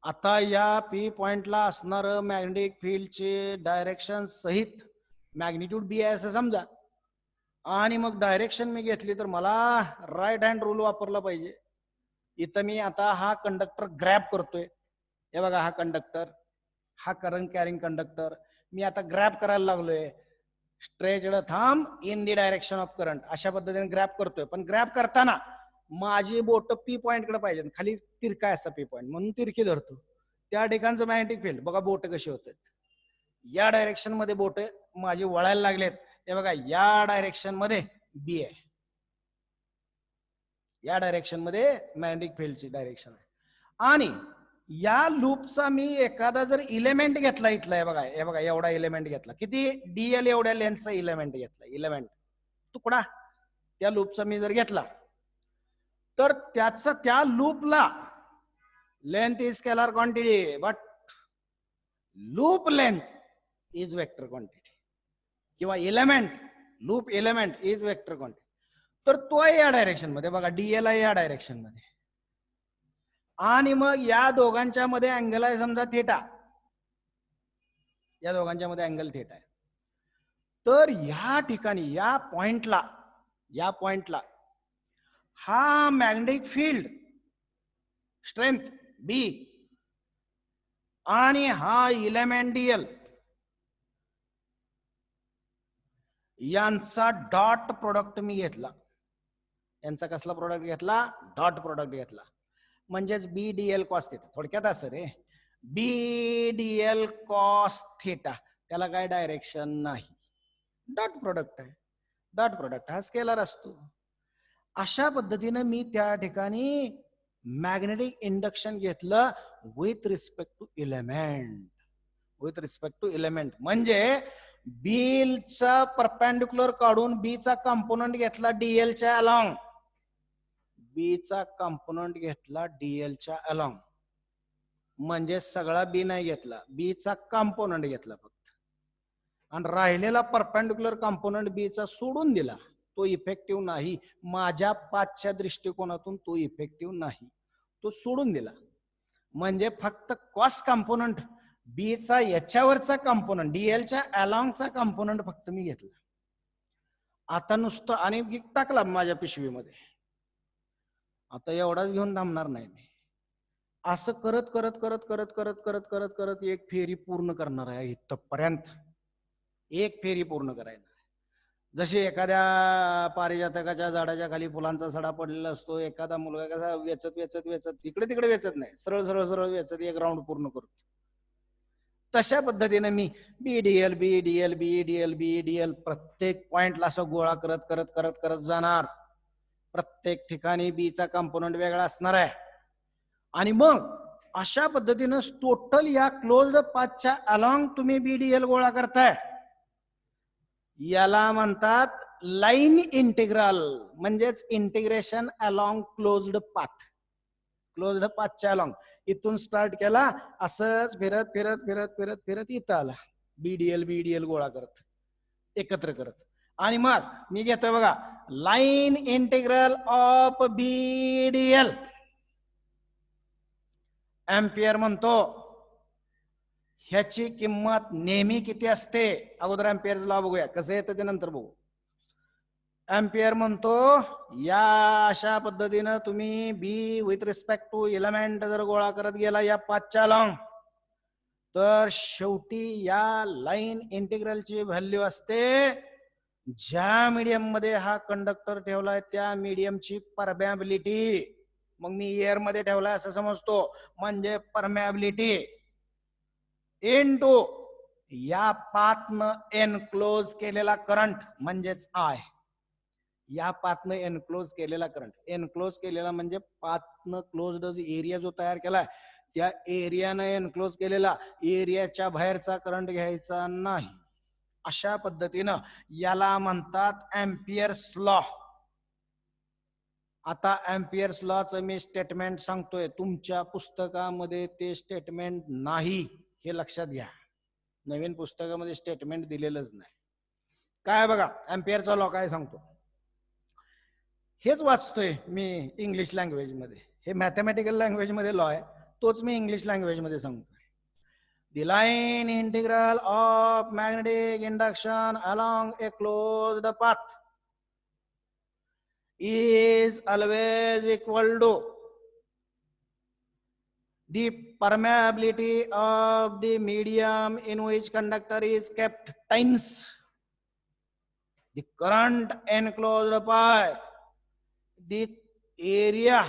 आता या पी पॉइंटला असणार मॅग्नेटिक फील्डचे डायरेक्शन सहित मॅग्निट्यूड बी आहे असं समजा, आणि मग डायरेक्शन मी घेतली तर मला राईट हँड रूल वापरला पाहिजे. इथं मी आता हा कंडक्टर ग्रॅब करतोय, हे बघा हा कंडक्टर, हा करंट कॅरिंग कंडक्टर मी आता ग्रॅब करायला लागलोय. स्ट्रेचड थांब in the direction of current, अशा पद्धतीने ग्रॅब करतोय. पण ग्रॅब करताना माझी बोट पी पॉइंट कडे पाहिजे, खाली तिरका असा पी पॉइंट, म्हणून तिरकी धरतो. त्या ठिकाणचं मॅग्नेटिक फील्ड बघा, बोट कशी होत, या डायरेक्शन मध्ये बोट माझी वळायला लागलेत. हे बघा, या डायरेक्शन मध्ये बी आहे, या डायरेक्शन मध्ये मॅग्नेटिक फील्डची डायरेक्शन आहे. आणि या लूपचा मी एखादा जर इलेमेंट घेतला इथला, हे बघा, हे बघा, एवढा इलेमेंट घेतला, किती? डीएल एवढ्या लेंथचा इलेमेंट घेतला, इलेमेंट तुकडा त्या लूपचा मी जर घेतला, तर त्याचा त्या लूपला length is scalar quantity, but loop length is vector quantity, किंवा element, loop element is vector quantity. तर तो आहे या डायरेक्शन मध्ये, बघा डीएल आहे या डायरेक्शन मध्ये, आणि मग या दोघांच्या मध्ये अँगल आहे समजा थीटा, या दोघांच्या मध्ये अँगल थीटा आहे. तर या ठिकाणी या पॉइंटला हा मॅग्नेटिक फील्ड स्ट्रेंथ बी आणि हा इलेमेंट डीएल यांचा डॉट प्रोडक्ट मी घेतला. यांचा कसला प्रोडक्ट घेतला? डॉट प्रोडक्ट घेतला. म्हणजेच बी डीएल कॉस थिटा, थोडक्यात असं रे, बी डीएल कॉस थिटा, त्याला काय डायरेक्शन नाही, डॉट प्रोडक्ट आहे. डॉट प्रोडक्ट हा स्केलर असतो. अशा पद्धतीने मी त्या ठिकाणी मॅग्नेटिक इंडक्शन घेतलं with respect to element, with respect to element. म्हणजे बीलचा परपेंडिक्युलर काढून बीचा कंपोनंट घेतला डीएलच्या अलॉंग, बीचा कंपोनंट घेतला डीएलच्या अलॉंग, म्हणजे सगळा बी नाही घेतला, बीचा कंपोनंट घेतला फक्त, आणि राहिलेला परपेंडिक्युलर कंपोनंट बीचा सोडून दिला. तो इफेक्टिव्ह नाही, माझ्या पाचच्या दृष्टिकोनातून तो इफेक्टिव्ह नाही, तो सोडून दिला. म्हणजे फक्त कॉस कंपोनंट बीचा याच्यावरचा कंपोनंट डीएलच्या अलॉंगचा कंपोनंट फक्त मी घेतला. आता नुसतं आणि टाकला माझ्या पिशवीमध्ये. आता एवढाच घेऊन थांबणार नाही मी, असं करत करत करत करत करत करत करत करत एक फेरी पूर्ण करणार आहे. इथपर्यंत एक फेरी पूर्ण करायला, जशी एखाद्या पारिजातकाच्या झाडाच्या खाली फुलांचा सडा पडलेला असतो, एखादा मुलगा कसा वेचत वेचत वेचत इकडे तिकडे वेचत नाही, सरळ सरळ सरळ वेचत एक राऊंड पूर्ण करतो. तशा पद्धतीने मी बीडीएल बीडीएल बीडीएल बीडीएल प्रत्येक पॉइंटला असं गोळा करत करत करत करत जाणार. प्रत्येक ठिकाणी बीचा कंपोनंट वेगळा असणार आहे. आणि मग अशा पद्धतीनं टोटल या क्लोज्ड पाथच्या अलॉंग तुम्ही बीडीएल गोळा करताय, याला म्हणतात लाईन इंटिग्रल, म्हणजेच integration along closed path. Closed पाथच्या अलॉंग इथून स्टार्ट केला, असंच फिरत फिरत फिरत फिरत फिरत इथं आला, बीडीएल बीडीएल गोळा करत एकत्र करत. आणि मग मी घेतोय बघा line integral of BDL, ampere म्हणतो. ह्याची किंमत नेहमी किती असते? अगोदर एम्पियर लॉ बघूया, कसं येतं ते नंतर बघू. एम्पियर म्हणतो या अशा पद्धतीनं तुम्ही B with respect to element जर गोळा करत गेला या पाथच्या अलॉंग, तर शेवटी या लाईन इंटिग्रलची व्हॅल्यू असते ज्या मीडियम मध्ये हा कंडक्टर ठेवलाय त्या मीडियमची परमॅबिलिटी. मग मी एअर मध्ये ठेवलाय असं समजतो, म्हणजे परमॅबिलिटी इनटू या पाथनं एनक्लोज केलेला करंट म्हणजेच आय. या पाथनं एनक्लोज केलेला करंट, एनक्लोज केलेला म्हणजे पाथनं क्लोज्ड एरिया जो तयार केलाय त्या एरियानं एनक्लोज केलेला, एरियाच्या बाहेरचा करंट घ्यायचा नाही. अशा पद्धतीनं याला म्हणतात एम्पियर्स लॉ. आता एम्पियर्स लॉचं मी स्टेटमेंट सांगतोय, तुमच्या पुस्तकामध्ये ते स्टेटमेंट नाही हे लक्षात घ्या. नवीन पुस्तकामध्ये स्टेटमेंट दिलेलंच नाही. काय बघा एम्पियरचा लॉ काय सांगतो, हेच वाचतोय मी इंग्लिश लँग्वेज मध्ये. हे मॅथमॅटिकल लँग्वेज मध्ये लॉ आहे, तोच मी इंग्लिश लँग्वेज मध्ये सांगतोय. The line integral of magnetic induction along a closed path is always equal to the permeability of the medium in which conductor is kept times the current enclosed by the area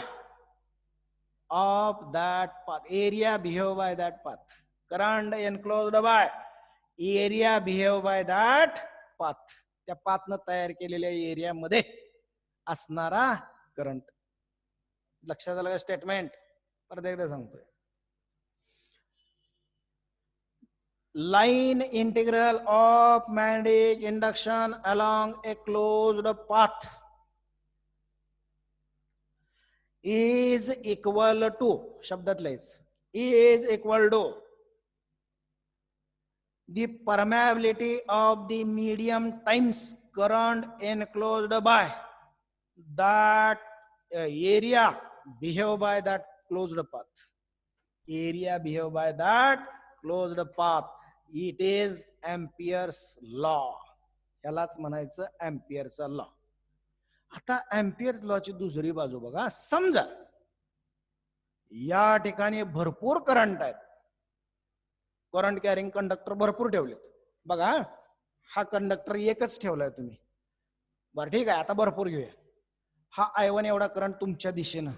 of that path. Area behave by that path. Current enclosed by area behave by that path. त्या पाथनं तयार केलेल्या area मध्ये असणारा current. लक्षात आलं का statement? परत एकदा सांगतोय. Line integral of magnetic induction along a closed path is equal to, शब्दातलेच is equal to the permeability of the medium times current enclosed by that area behave by that closed path. Area behave by that closed path. It is Ampere's law. यालाच म्हणायचं एम्पियरचा law. आता amperes लॉची दुसरी बाजू बघा. समजा या ठिकाणी भरपूर करंट आहेत, करंट कॅरिंग कंडक्टर भरपूर ठेवलेत. बघा हा कंडक्टर एकच ठेवलाय तुम्ही, बरं ठीक आहे, आता भरपूर घेऊया. हा I1 एवढा करंट तुमच्या दिशेनं,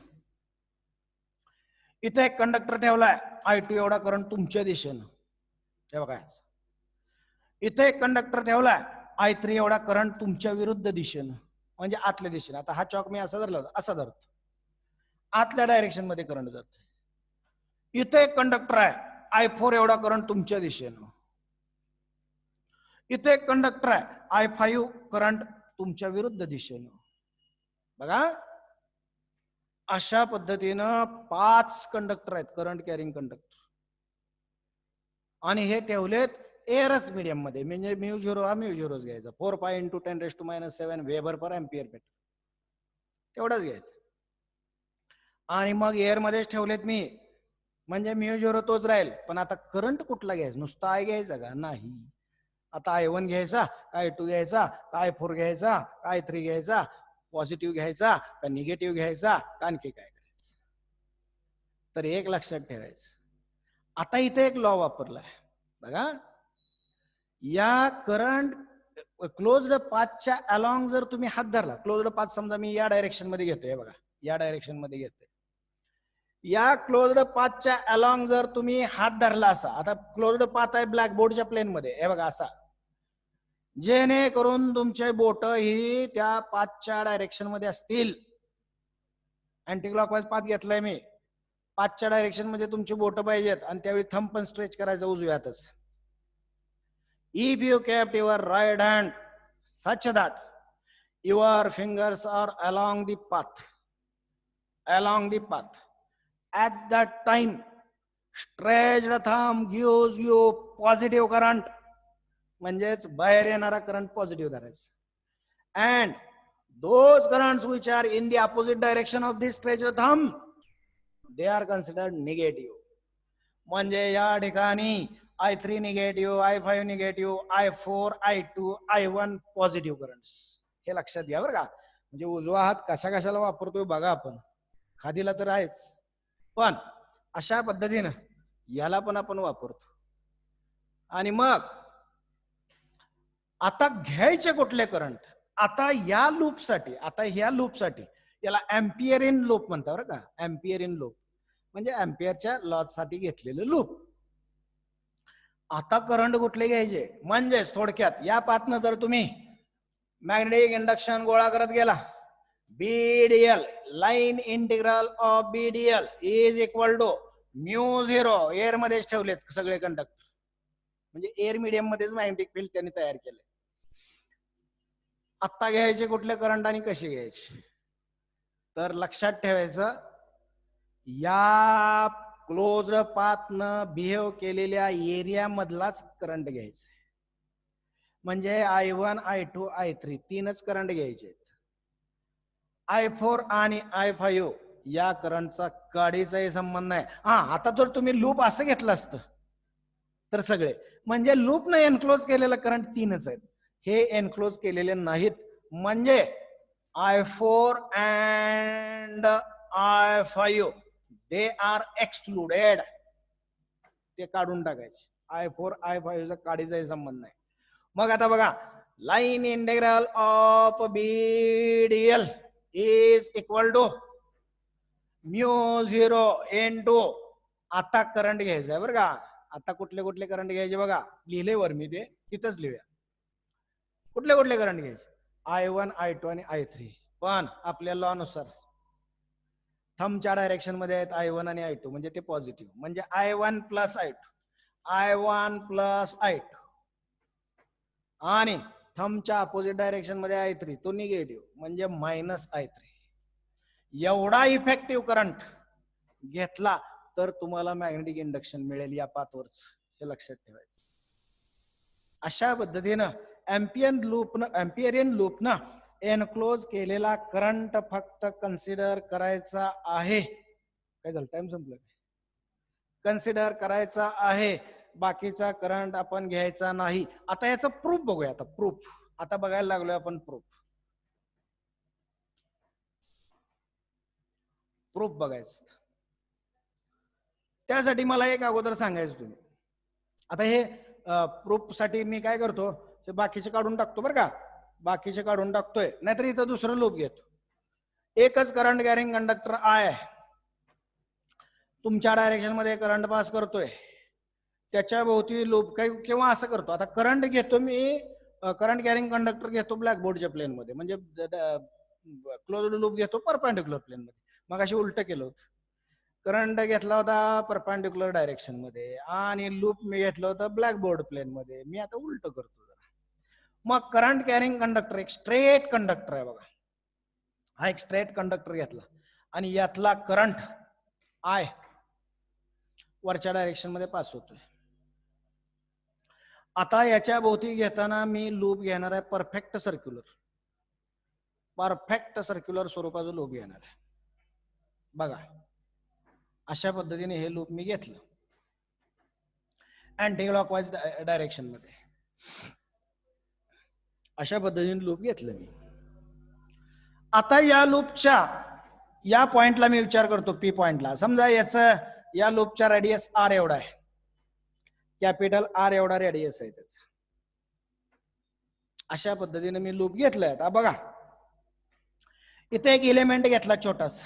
इथे एक कंडक्टर ठेवलाय I2 एवढा करंट तुमच्या दिशेनं. हे बघा इथे एक कंडक्टर ठेवलाय I3 एवढा करंट तुमच्या विरुद्ध दिशेनं, म्हणजे आतल्या दिशेने. आता हा चॉक मी असा धरला, असा धरतो, आतल्या डायरेक्शन मध्ये करंट जातो. इथे एक कंडक्टर आहे I4 एवढा करंट तुमच्या दिशेनं, इथे एक कंडक्टर आहे I5 करंट तुमच्या विरुद्ध दिशेनं. बघा अशा पद्धतीनं 5 कंडक्टर आहेत करंट कॅरिंग कंडक्टर, आणि हे ठेवलेत एअरस मीडियम मध्ये. म्हणजे μ0 हा μ0 घ्यायचा, 4 π × 10⁻⁷ वेबर पर एम्पियर मीटर, तेवढंच घ्यायचं. आणि मग एअर मध्येच ठेवलेत मी, म्हणजे μ0 तोच राहील. पण आता करंट कुठला घ्यायचा? नुसता I घ्यायचा का? नाही. आता I1 घ्यायचा, I2 घ्यायचा, I4 घ्यायचा, I3 घ्यायचा, पॉझिटिव्ह घ्यायचा का निगेटिव्ह घ्यायचा का आणखी काय करायचं? तर एक लक्षात ठेवायचं. आता इथे एक लॉ वापरलाय बघा. या करंट क्लोज्ड पाथच्या अलॉंग जर तुम्ही हात धरला, क्लोज्ड पाथ समजा मी या डायरेक्शन मध्ये घेतोय, बघा या डायरेक्शन मध्ये घेतोय, या क्लोज्ड पाथच्या अलॉंग जर तुम्ही हात धरला असा, आता क्लोज्ड पाथ आहे ब्लॅकबोर्डच्या प्लेन मध्ये, हे बघा असा, जेणेकरून तुमचे बोट ही त्या पाथच्या डायरेक्शन मध्ये असतील. अँटी क्लॉकवाईज पाथ घेतलाय मी, पाथच्या डायरेक्शन मध्ये तुमची बोट पाहिजेत आणि त्यावेळी थंब पण स्ट्रेच करायचं उजव्यातच. If you kept your right hand such that your fingers are along the path, at that time stretched thumb gives you positive current, म्हणजेच बाहेर येणारा करंट पॉझिटिव्ह धरायचा. And those currents which are in the opposite direction of this stretched thumb, they are considered negative. म्हणजे या ठिकाणी I3 negative, I5 negative, I4, I2, I1 positive currents. हे लक्षात घ्या बरं का. म्हणजे उजवा हात कशा कशाला वापरतोय बघा आपण, खादीला तर आहेच, पण अशा पद्धतीनं याला पण आपण वापरतो. आणि मग आता घ्यायचे कुठले करंट, आता या लूपसाठी याला एम्पियर इन लूप म्हणतात बरं का. एम्पियर इन लूप म्हणजे एम्पियरच्या लॉसाठी घेतलेलं लूप. आता करंट कुठले घ्यायचे, म्हणजेच थोडक्यात या पाथनं जर तुम्ही मॅग्नेटिक इंडक्शन गोळा करत गेला, BDL line integral of BDL is equal to μ0, air मध्येच ठेवलेत सगळे कंडक्टर, म्हणजे एअर मीडियम मध्येच मॅग्नेटिक फील्ड त्यांनी तयार केले. आता घ्यायचे कुठले करंट आणि कसे घ्यायचे, तर लक्षात ठेवायचं या क्लोज पाथनं बिहेव केलेल्या एरिया मधलाच करंट घ्यायचा. म्हणजे I1, I2, I3 तीनच करंट घ्यायचे. I4 आणि I5 या करंटचा काडीचाही संबंध नाही. आता जर तुम्ही लूप असं घेतलं असतं तर सगळे, म्हणजे लूप न एनक्लोज केलेलं करंट तीनच आहेत, हे एनक्लोज केलेले नाहीत. म्हणजे I4 and I5 they are excluded, ते काढून टाकायचे. I4, I5 चा काडीचाही संबंध नाही. मग आता बघा, line integral of BDL is equal to μ0 into, आता करंट घ्यायचा आहे बरं का. आता कुठले कुठले करंट घ्यायचे बघा, लिहिले वर मी ते, तिथंच लिहूया कुठले कुठले करंट घ्यायचे. I1, I2 आणि I3, पण आपल्या लॉ नुसार थंबच्या डायरेक्शन मध्ये आहेत I1 आणि I2, म्हणजे ते पॉझिटिव्ह, म्हणजे I1 प्लस I2, आणि थंबच्या अपोजिट डायरेक्शन मध्ये I3, तो निगेटिव्ह, म्हणजे मायनस I3. एवढा इफेक्टिव्ह करंट घेतला तर तुम्हाला मॅग्नेटिक इंडक्शन मिळेल या पाथवरच, हे लक्षात ठेवायचं. अशा पद्धतीनं एम्पियरियन लूपनं एनक्लोज केलेला करंट फक्त कन्सिडर करायचा आहे. काय झालं, टाइम संपला, कन्सिडर करायचा आहे, बाकीचा करंट आपण घ्यायचा नाही. आता याचं प्रूफ बघूया. आता प्रूफ आता बघायला लागलोय आपण. प्रूफ बघायचं, त्यासाठी मला एक अगोदर सांगायचं तुम्ही. आता हे प्रूफ साठी मी काय करतो, ते बाकीचे काढून टाकतो बरं का, बाकीचे काढून टाकतोय, नाहीतर इथं दुसरं लूप घेतो. एकच करंट कॅरिंग कंडक्टर आहे, तुमच्या डायरेक्शन मध्ये करंट पास करतोय, त्याच्या भोवती लूप काही किंवा असं करतो. आता करंट घेतो मी, करंट कॅरिंग कंडक्टर घेतो ब्लॅकबोर्डच्या प्लेन मध्ये, म्हणजे क्लोज्ड लूप घेतो परपेंडिक्युलर प्लेन मध्ये. मग अशी उलट केलं होतं, करंट घेतला होता परपेंडिक्युलर डायरेक्शन मध्ये आणि लूप मी घेतलं होतं ब्लॅकबोर्ड प्लेन मध्ये. मी आता उलट करतो जरा. मग करंट कॅरिंग कंडक्टर एक स्ट्रेट कंडक्टर आहे बघा, हा एक स्ट्रेट कंडक्टर घेतला आणि यातला करंट I वरच्या डायरेक्शन मध्ये पास होतोय. आता याच्या भोवती घेताना मी लूप घेणार आहे परफेक्ट सर्क्युलर स्वरूपाचं लूप घेणार आहे बघा. अशा पद्धतीने हे लूप मी घेतलं अँटी क्लॉकवाईज डायरेक्शन मध्ये. अशा पद्धतीने लूप घेतलं मी. आता या लूपच्या या पॉइंटला मी विचार करतो, पी पॉइंटला. समजा या लूपचा रेडियस R एवढा आहे, कॅपिटल R एवढा रेडियस आहे त्याचा. अशा पद्धतीने मी लूप घेतलाय. आता बघा, इथे एक इलेमेंट घेतला छोटासा,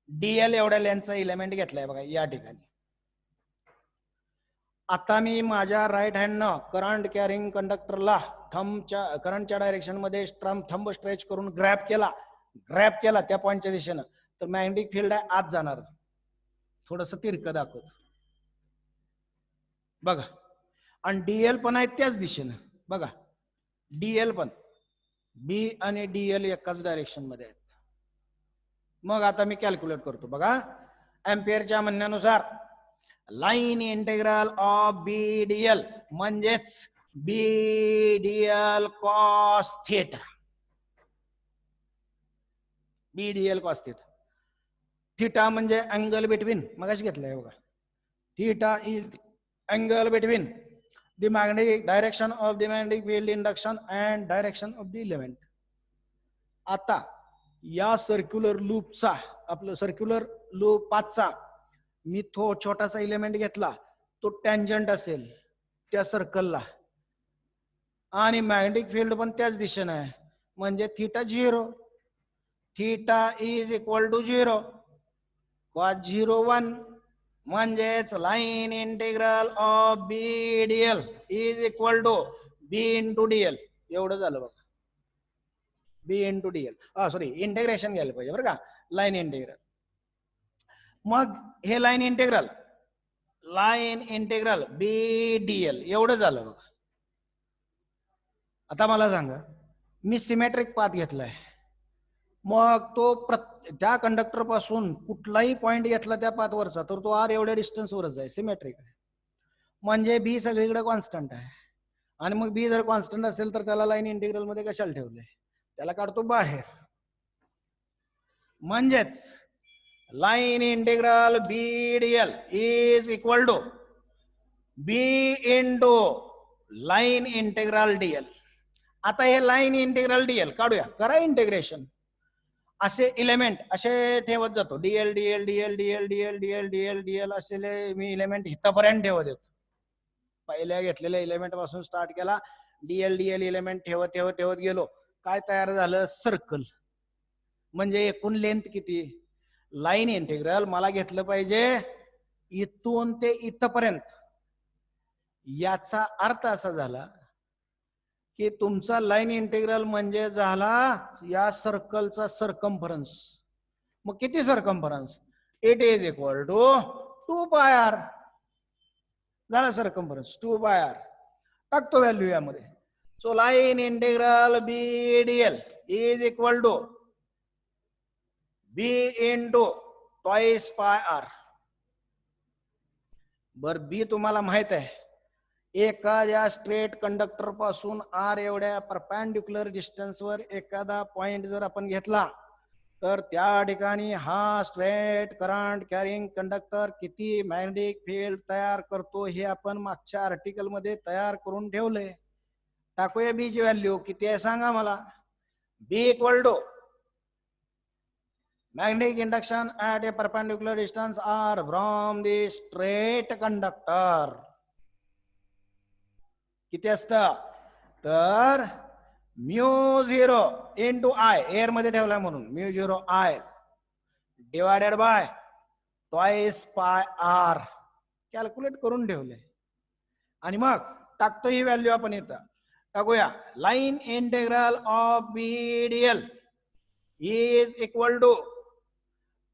DL एवढ्या लेंथचा इलेमेंट घेतलाय बघा या ठिकाणी. आता मी माझ्या राईट हँडनं करंट कॅरिंग कंडक्टरला करंटच्या डायरेक्शन मध्ये थंब स्ट्रेच करून ग्रॅब केला त्या पॉइंटच्या दिशेनं. तर मॅग्नेटिक फील्ड आहे आत जाणार. थोडस तिरकं दाखवतो बघा. आणि डीएल पण आहे त्याच दिशेनं बघा. डीएल पण बी आणि डीएल एकाच डायरेक्शन मध्ये आहेत. मग आता मी कॅल्क्युलेट करतो बघा. एम्पियरच्या म्हणण्यानुसार line integral of B DL म्हणजेच B DL cos theta. B DL cos theta. Theta म्हणजे अँगल बिटवीन, मगाशी घेतलंय बघा. Theta is angle between the magnetic direction of the magnetic field induction and direction of the element. आता या circular लूपचा, आपलं circular loop 5चा मी तो छोटासा एलिमेंट घेतला, तो टँजंट असेल त्या सर्कलला आणि मॅग्नेटिक फील्ड पण त्याच दिशेने आहे, म्हणजे theta 0. Theta is equal to 0 cos 0 1. म्हणजेच line integral of B DL is equal to B into DL. एवढं झालं बघा. B into DL, sorry integration घ्यायला पाहिजे बरं का, लाईन इंटिग्रल. मग हे लाईन इंटिग्रल बी डीएल एवढं झालं बघा. आता मला सांगा, मी सिमेट्रिक पाथ घेतलाय, मग तो त्या कंडक्टर पासून कुठलाही पॉइंट घेतला त्या पाथवरचा तर तो आर एवढ्या डिस्टन्सवरच आहे, सिमेट्रिक आहे. म्हणजे बी सगळीकडे कॉन्स्टंट आहे. आणि मग बी जर कॉन्स्टंट असेल तर त्याला लाईन इंटिग्रल मध्ये कशाला ठेवलंय, त्याला काढतो बाहेर. म्हणजेच line integral B DL is equal to B into line integral DL. आता हे लाईन इंटिग्रल डीएल काढूया, करा इंटिग्रेशन. असे इलेमेंट असे ठेवत जातो, Diehl Diehl Diehl Diehl Diehl Diehl Diehl Diehl असे मी इलेमेंट इथपर्यंत ठेवत येतो. पहिल्या घेतलेल्या इलेमेंट पासून स्टार्ट केला, डीएल डीएल इलेमेंट ठेवत ठेवत ठेवत गेलो. काय तयार झालं, सर्कल. म्हणजे एकूण लेंथ किती, लाईन इंटिग्रल मला घेतलं पाहिजे इथून ते इथपर्यंत. याचा अर्थ असा झाला की तुमचा लाईन इंटिग्रल म्हणजे झाला या सर्कलचा सर्कम्फरन्स. मग किती circumference, it is equal to 2 pi R. झाला सर्कम्फरन्स 2 पाय आर. टाकतो व्हॅल्यू यामध्ये. So line integral B DL is equal to B into twice pi R. बर बी तुम्हाला माहित आहे, एखाद्या स्ट्रेट कंडक्टर पासून आर एवढ्या परपेंडिक्युलर डिस्टन्सवर एखादा पॉइंट जर आपण घेतला तर त्या ठिकाणी हा स्ट्रेट करंट कॅरिंग कंडक्टर किती मॅग्नेटिक फील्ड तयार करतो हे आपण मागच्या आर्टिकल मध्ये तयार करून ठेवलंय. टाकूया बी ची व्हॅल्यू किती आहे सांगा मला. B equal to magnetic induction at a perpendicular distance r from the straight conductor. किती असतं तर म्यू 0 इंटू आय, एअर मध्ये ठेवला म्हणून mu 0 I divided by twice pi R. Calculate करून ठेवले आणि मग टाकतो ही व्हॅल्यू आपण इथं. टाकूया line integral of B DL is equal to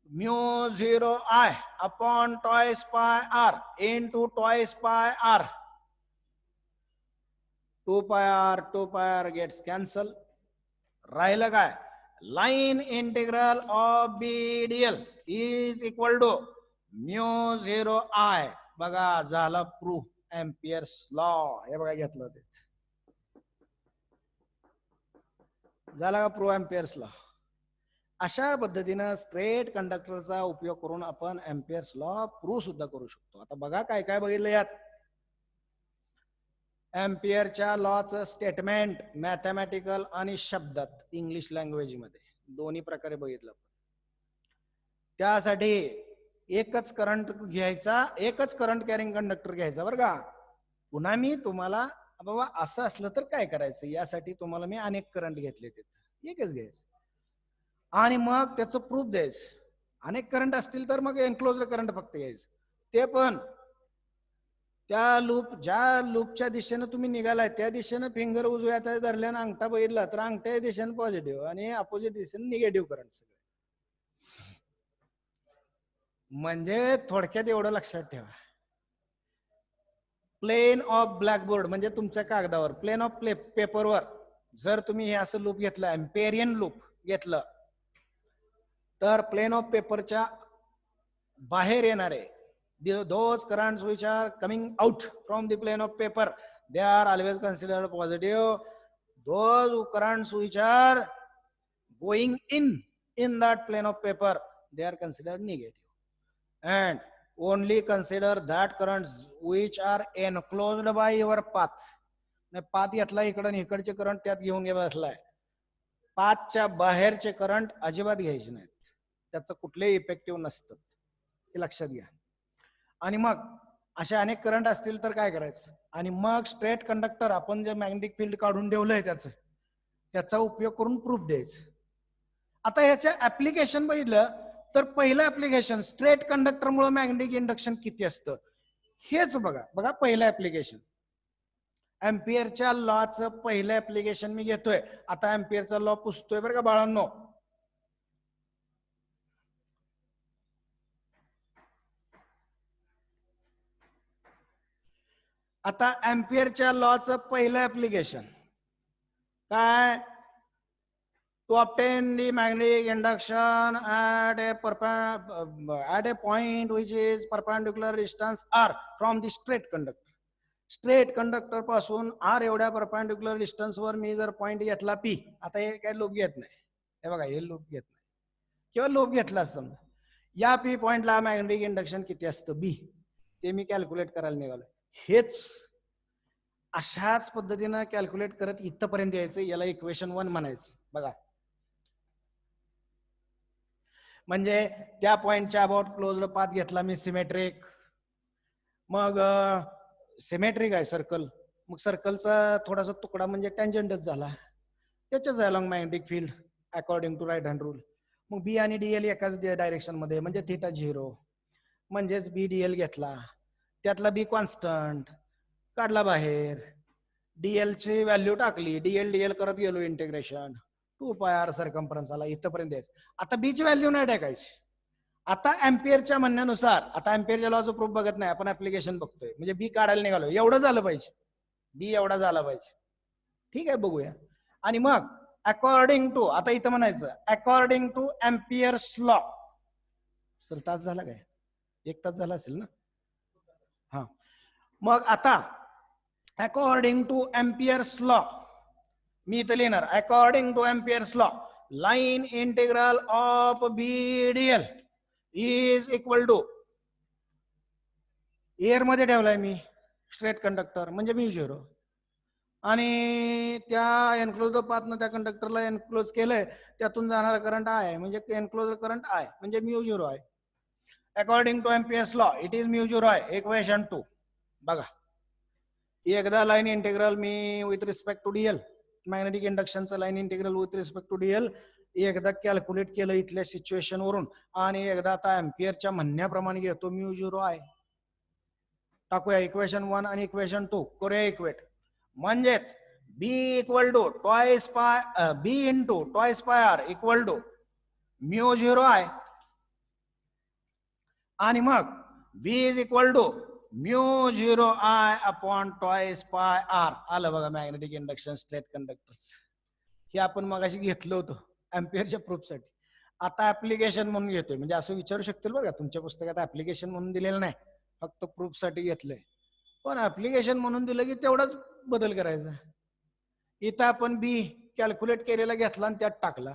mu 0 I upon twice pi R into twice pi R. 2 pi R gets cancel. राहिलं काय, line integral of B DL is equal to mu 0 I. बघा झाला proof, Ampere's law. हे बघा घेतलं ते, झाला का प्रूफ एम्पियर्स लॉ. अशा पद्धतीनं स्ट्रेट कंडक्टरचा उपयोग करून आपण एम्पियर्स लॉ प्रूव्ह सुद्धा करू शकतो. आता बघा काय काय बघितलं यात. एम्पियरच्या लॉचं स्टेटमेंट मॅथमॅटिकल आणि शब्दात इंग्लिश लँग्वेज मध्ये दोन्ही प्रकारे बघितलं. त्यासाठी एकच करंट घ्यायचा, एकच करंट कॅरिंग कंडक्टर घ्यायचा बरं का. पुन्हा मी तुम्हाला बाबा असं असलं तर काय करायचं यासाठी तुम्हाला मी अनेक करंट घेतले, तिथं एकच घ्यायचं आणि मग त्याचं प्रूफ द्यायचं. अनेक करंट असतील तर मग एन्क्लोजर करंट फक्त घ्यायचं. ते पण त्या लूप, ज्या लूपच्या दिशेनं तुम्ही निघालाय त्या दिशेनं फिंगर उजव्या हातात धरल्यानं अंगठा बघितला तर अंगठ्या दिशेनं पॉझिटिव्ह आणि अपोजिट दिशेनं निगेटिव्ह करंट सगळे. म्हणजे थोडक्यात एवढं लक्षात ठेवा, प्लेन ऑफ ब्लॅकबोर्ड म्हणजे तुमच्या कागदावर, प्लेन ऑफ पेपरवर जर तुम्ही हे असं लूप घेतलं, एम्पेरियन लूप घेतलं, तर प्लेन ऑफ पेपरच्या बाहेर येणारे those currents which are coming out from the plane of paper, they are always considered positive. Those currents which are going in that plane of paper, they are considered negative. And only consider that currents which are enclosed by your path. Path घेतला इकडे, इकडचे current त्यात घेऊन बसलाय, पाथच्या बाहेरचे current अजिबात घ्यायचे नाहीत, त्याचं कुठलेही इफेक्टिव्ह नसतं, हे लक्षात घ्या. आणि मग असे अनेक करंट असतील तर काय करायचं, आणि मग स्ट्रेट कंडक्टर आपण जे मॅग्नेटिक फील्ड काढून ठेवलंय त्याचा उपयोग करून प्रूफ द्यायचं. आता ह्याच्या ऍप्लिकेशन बघितलं तर पहिलं ऍप्लिकेशन स्ट्रेट कंडक्टर मुळे मॅग्नेटिक इंडक्शन किती असतं हेच बघा पहिलं ऍप्लिकेशन एम्पियरच्या लॉचं पहिलं ऍप्लिकेशन मी घेतोय. आता एम्पियरचा लॉ पुसतोय बरं का बाळांनो. आता एम्पियरच्या लॉचं पहिलं ऍप्लिकेशन काय, to obtain the magnetic induction at a point which is perpendicular distance r from the straight conductor. Straight conductor पासून r एवढ्या परपेंडिक्युलर डिस्टन्स वर मी जर पॉइंट घेतला p, आता हे काय लूप घेत नाही, हे बघा हे लूप घेत नाही किंवा लूप घेतला समजा, या p पॉइंटला मॅग्नेटिक इंडक्शन किती असतं b, ते मी कॅल्क्युलेट करायला निघालो. हेच अशाच पद्धतीनं कॅल्क्युलेट करत इथपर्यंत यायचं, याला इक्वेशन 1 म्हणायचं. बघा म्हणजे त्या पॉइंटच्या अबाउट क्लोज्ड पाथ घेतला मी सिमेट्रिक, मग सिमेट्रिक आहे सर्कल, मग सर्कलचा थोडासा तुकडा म्हणजे टँजंटच झाला, त्याच्याच along magnetic field according to right hand rule. मग बी आणि डीएल एकाच डायरेक्शन मध्ये म्हणजे थिटा 0, म्हणजेच बी डीएल घेतला, त्यातला बी कॉन्स्टंट काढला बाहेर, डीएल ची व्हॅल्यू टाकली, डीएल करत गेलो इंटिग्रेशन, 2πr सर्कम्फरन्स आला, इथपर्यंत यायचं. आता बी ची व्हॅल्यू नाही टाकायची. आता एम्पियरच्या म्हणण्यानुसार, आता एम्पियरच्या लॉचं प्रूफ बघत नाही आपण, ऍप्लिकेशन बघतोय, म्हणजे बी काढायला निघालो, एवढं झालं पाहिजे, बी एवढा झाला पाहिजे. ठीक आहे, बघूया. आणि मग अकॉर्डिंग टू, आता इथं म्हणायचं according to Ampere's law. Sir तास झाला काय, 1 तास झाला असेल ना. हा, मग आता अकॉर्डिंग टू एम्पियर्स लॉ मी इथं लिहिणार, according to Ampere's law line integral of B DL is equal to, air मध्ये ठेवलाय मी स्ट्रेट कंडक्टर म्हणजे म्यू 0, आणि त्या एनक्लोज पाथनं त्या कंडक्टरला एनक्लोज केलंय, त्यातून जाणारा करंट आहे म्हणजे एनक्लोज करंट आहे म्हणजे म्यू 0 आहे. According to Ampere's law it is mu 0 आहे. इक्वेशन 2 बघा, एकदा लाईन इंटिग्रल मी with respect to DL, magnetic इंडक्शनचं line integral with respect to DL एकदा कॅल्क्युलेट केलं इथल्या सिच्युएशन वरून, आणि एकदा आता एम्पियरच्या म्हणण्याप्रमाणे घेतो म्यू 0 आहे. टाकूया इक्वेशन 1 आणि इक्वेशन 2 करूया इक्वेट, म्हणजेच बी equal to twice pi B into twice pi R equal to mu 0 आहे, आणि मग B is equal to mu 0 I upon twice pi R. आलं बघा मॅग्नेटिक इंडक्शन स्ट्रेट कंडक्टर्स, हे आपण मगाशी घेतलं होतं एम्पियरच्या प्रूफसाठी. आता ऍप्लिकेशन म्हणून घेतोय, म्हणजे असं विचारू शकतील बघा, तुमच्या पुस्तकात ऍप्लिकेशन म्हणून दिलेलं नाही, फक्त प्रूफ साठी घेतलंय, पण ऍप्लिकेशन म्हणून दिलं की तेवढाच बदल करायचा. इथं आपण बी कॅल्क्युलेट केलेला घेतला आणि त्यात टाकला,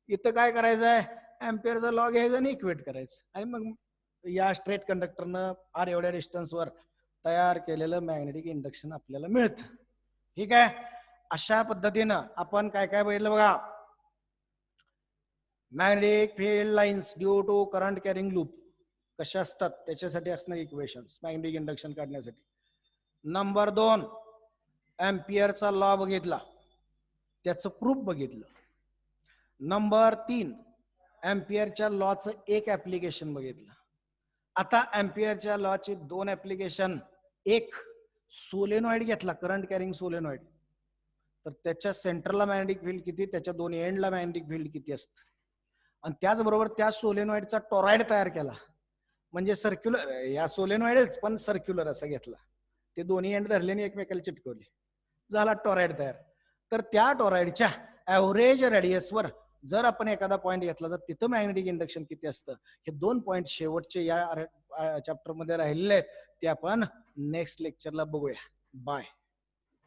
इथं काय करायचंय, एम्पियरचा लॉ घ्यायचा आणि इक्वेट करायचं, आणि मग या स्ट्रेट कंडक्टरनं आर एवढ्या डिस्टन्सवर तयार केलेलं मॅग्नेटिक इंडक्शन आपल्याला मिळतं. ठीक आहे, अशा पद्धतीनं आपण काय काय बघितलं बघा. Magnetic field lines due to current carrying loop कशा असतात त्याच्यासाठी असणारे इक्वेशन्स मॅग्नेटिक इंडक्शन काढण्यासाठी. नंबर 2 एम्पियरचा लॉ बघितला, त्याचं प्रूफ बघितलं. नंबर 3 एम्पियरच्या लॉचं एक ऍप्लिकेशन बघितलं. आता एम्पियरच्या लॉचे 2 ऍप्लिकेशन, एक सोलेनॉइड घेतला, करंट कॅरिंग सोलेनॉइड, तर त्याच्या सेंटरला मॅग्नेटिक फील्ड किती, त्याच्या 2 एंडला मॅग्नेटिक फील्ड किती असतं, आणि त्याचबरोबर त्या सोलेनॉइडचा टॉरॉइड तयार केला, म्हणजे सर्क्युलर या सोलेनॉइडच पण सर्क्युलर असं घेतला, ते दोन्ही एंड धरले आणि एकमेकाला चिटकवले, झाला टॉराइड तयार. तर त्या टॉराइडच्या ऍव्हरेज रेडियसवर जर आपण एखादा पॉईंट घेतला तर तिथं मॅग्नेटिक इंडक्शन किती असतं, हे 2 पॉईंट शेवटचे या चॅप्टर मध्ये राहिलेले आहेत, ते आपण नेक्स्ट लेक्चरला बघूया. बाय.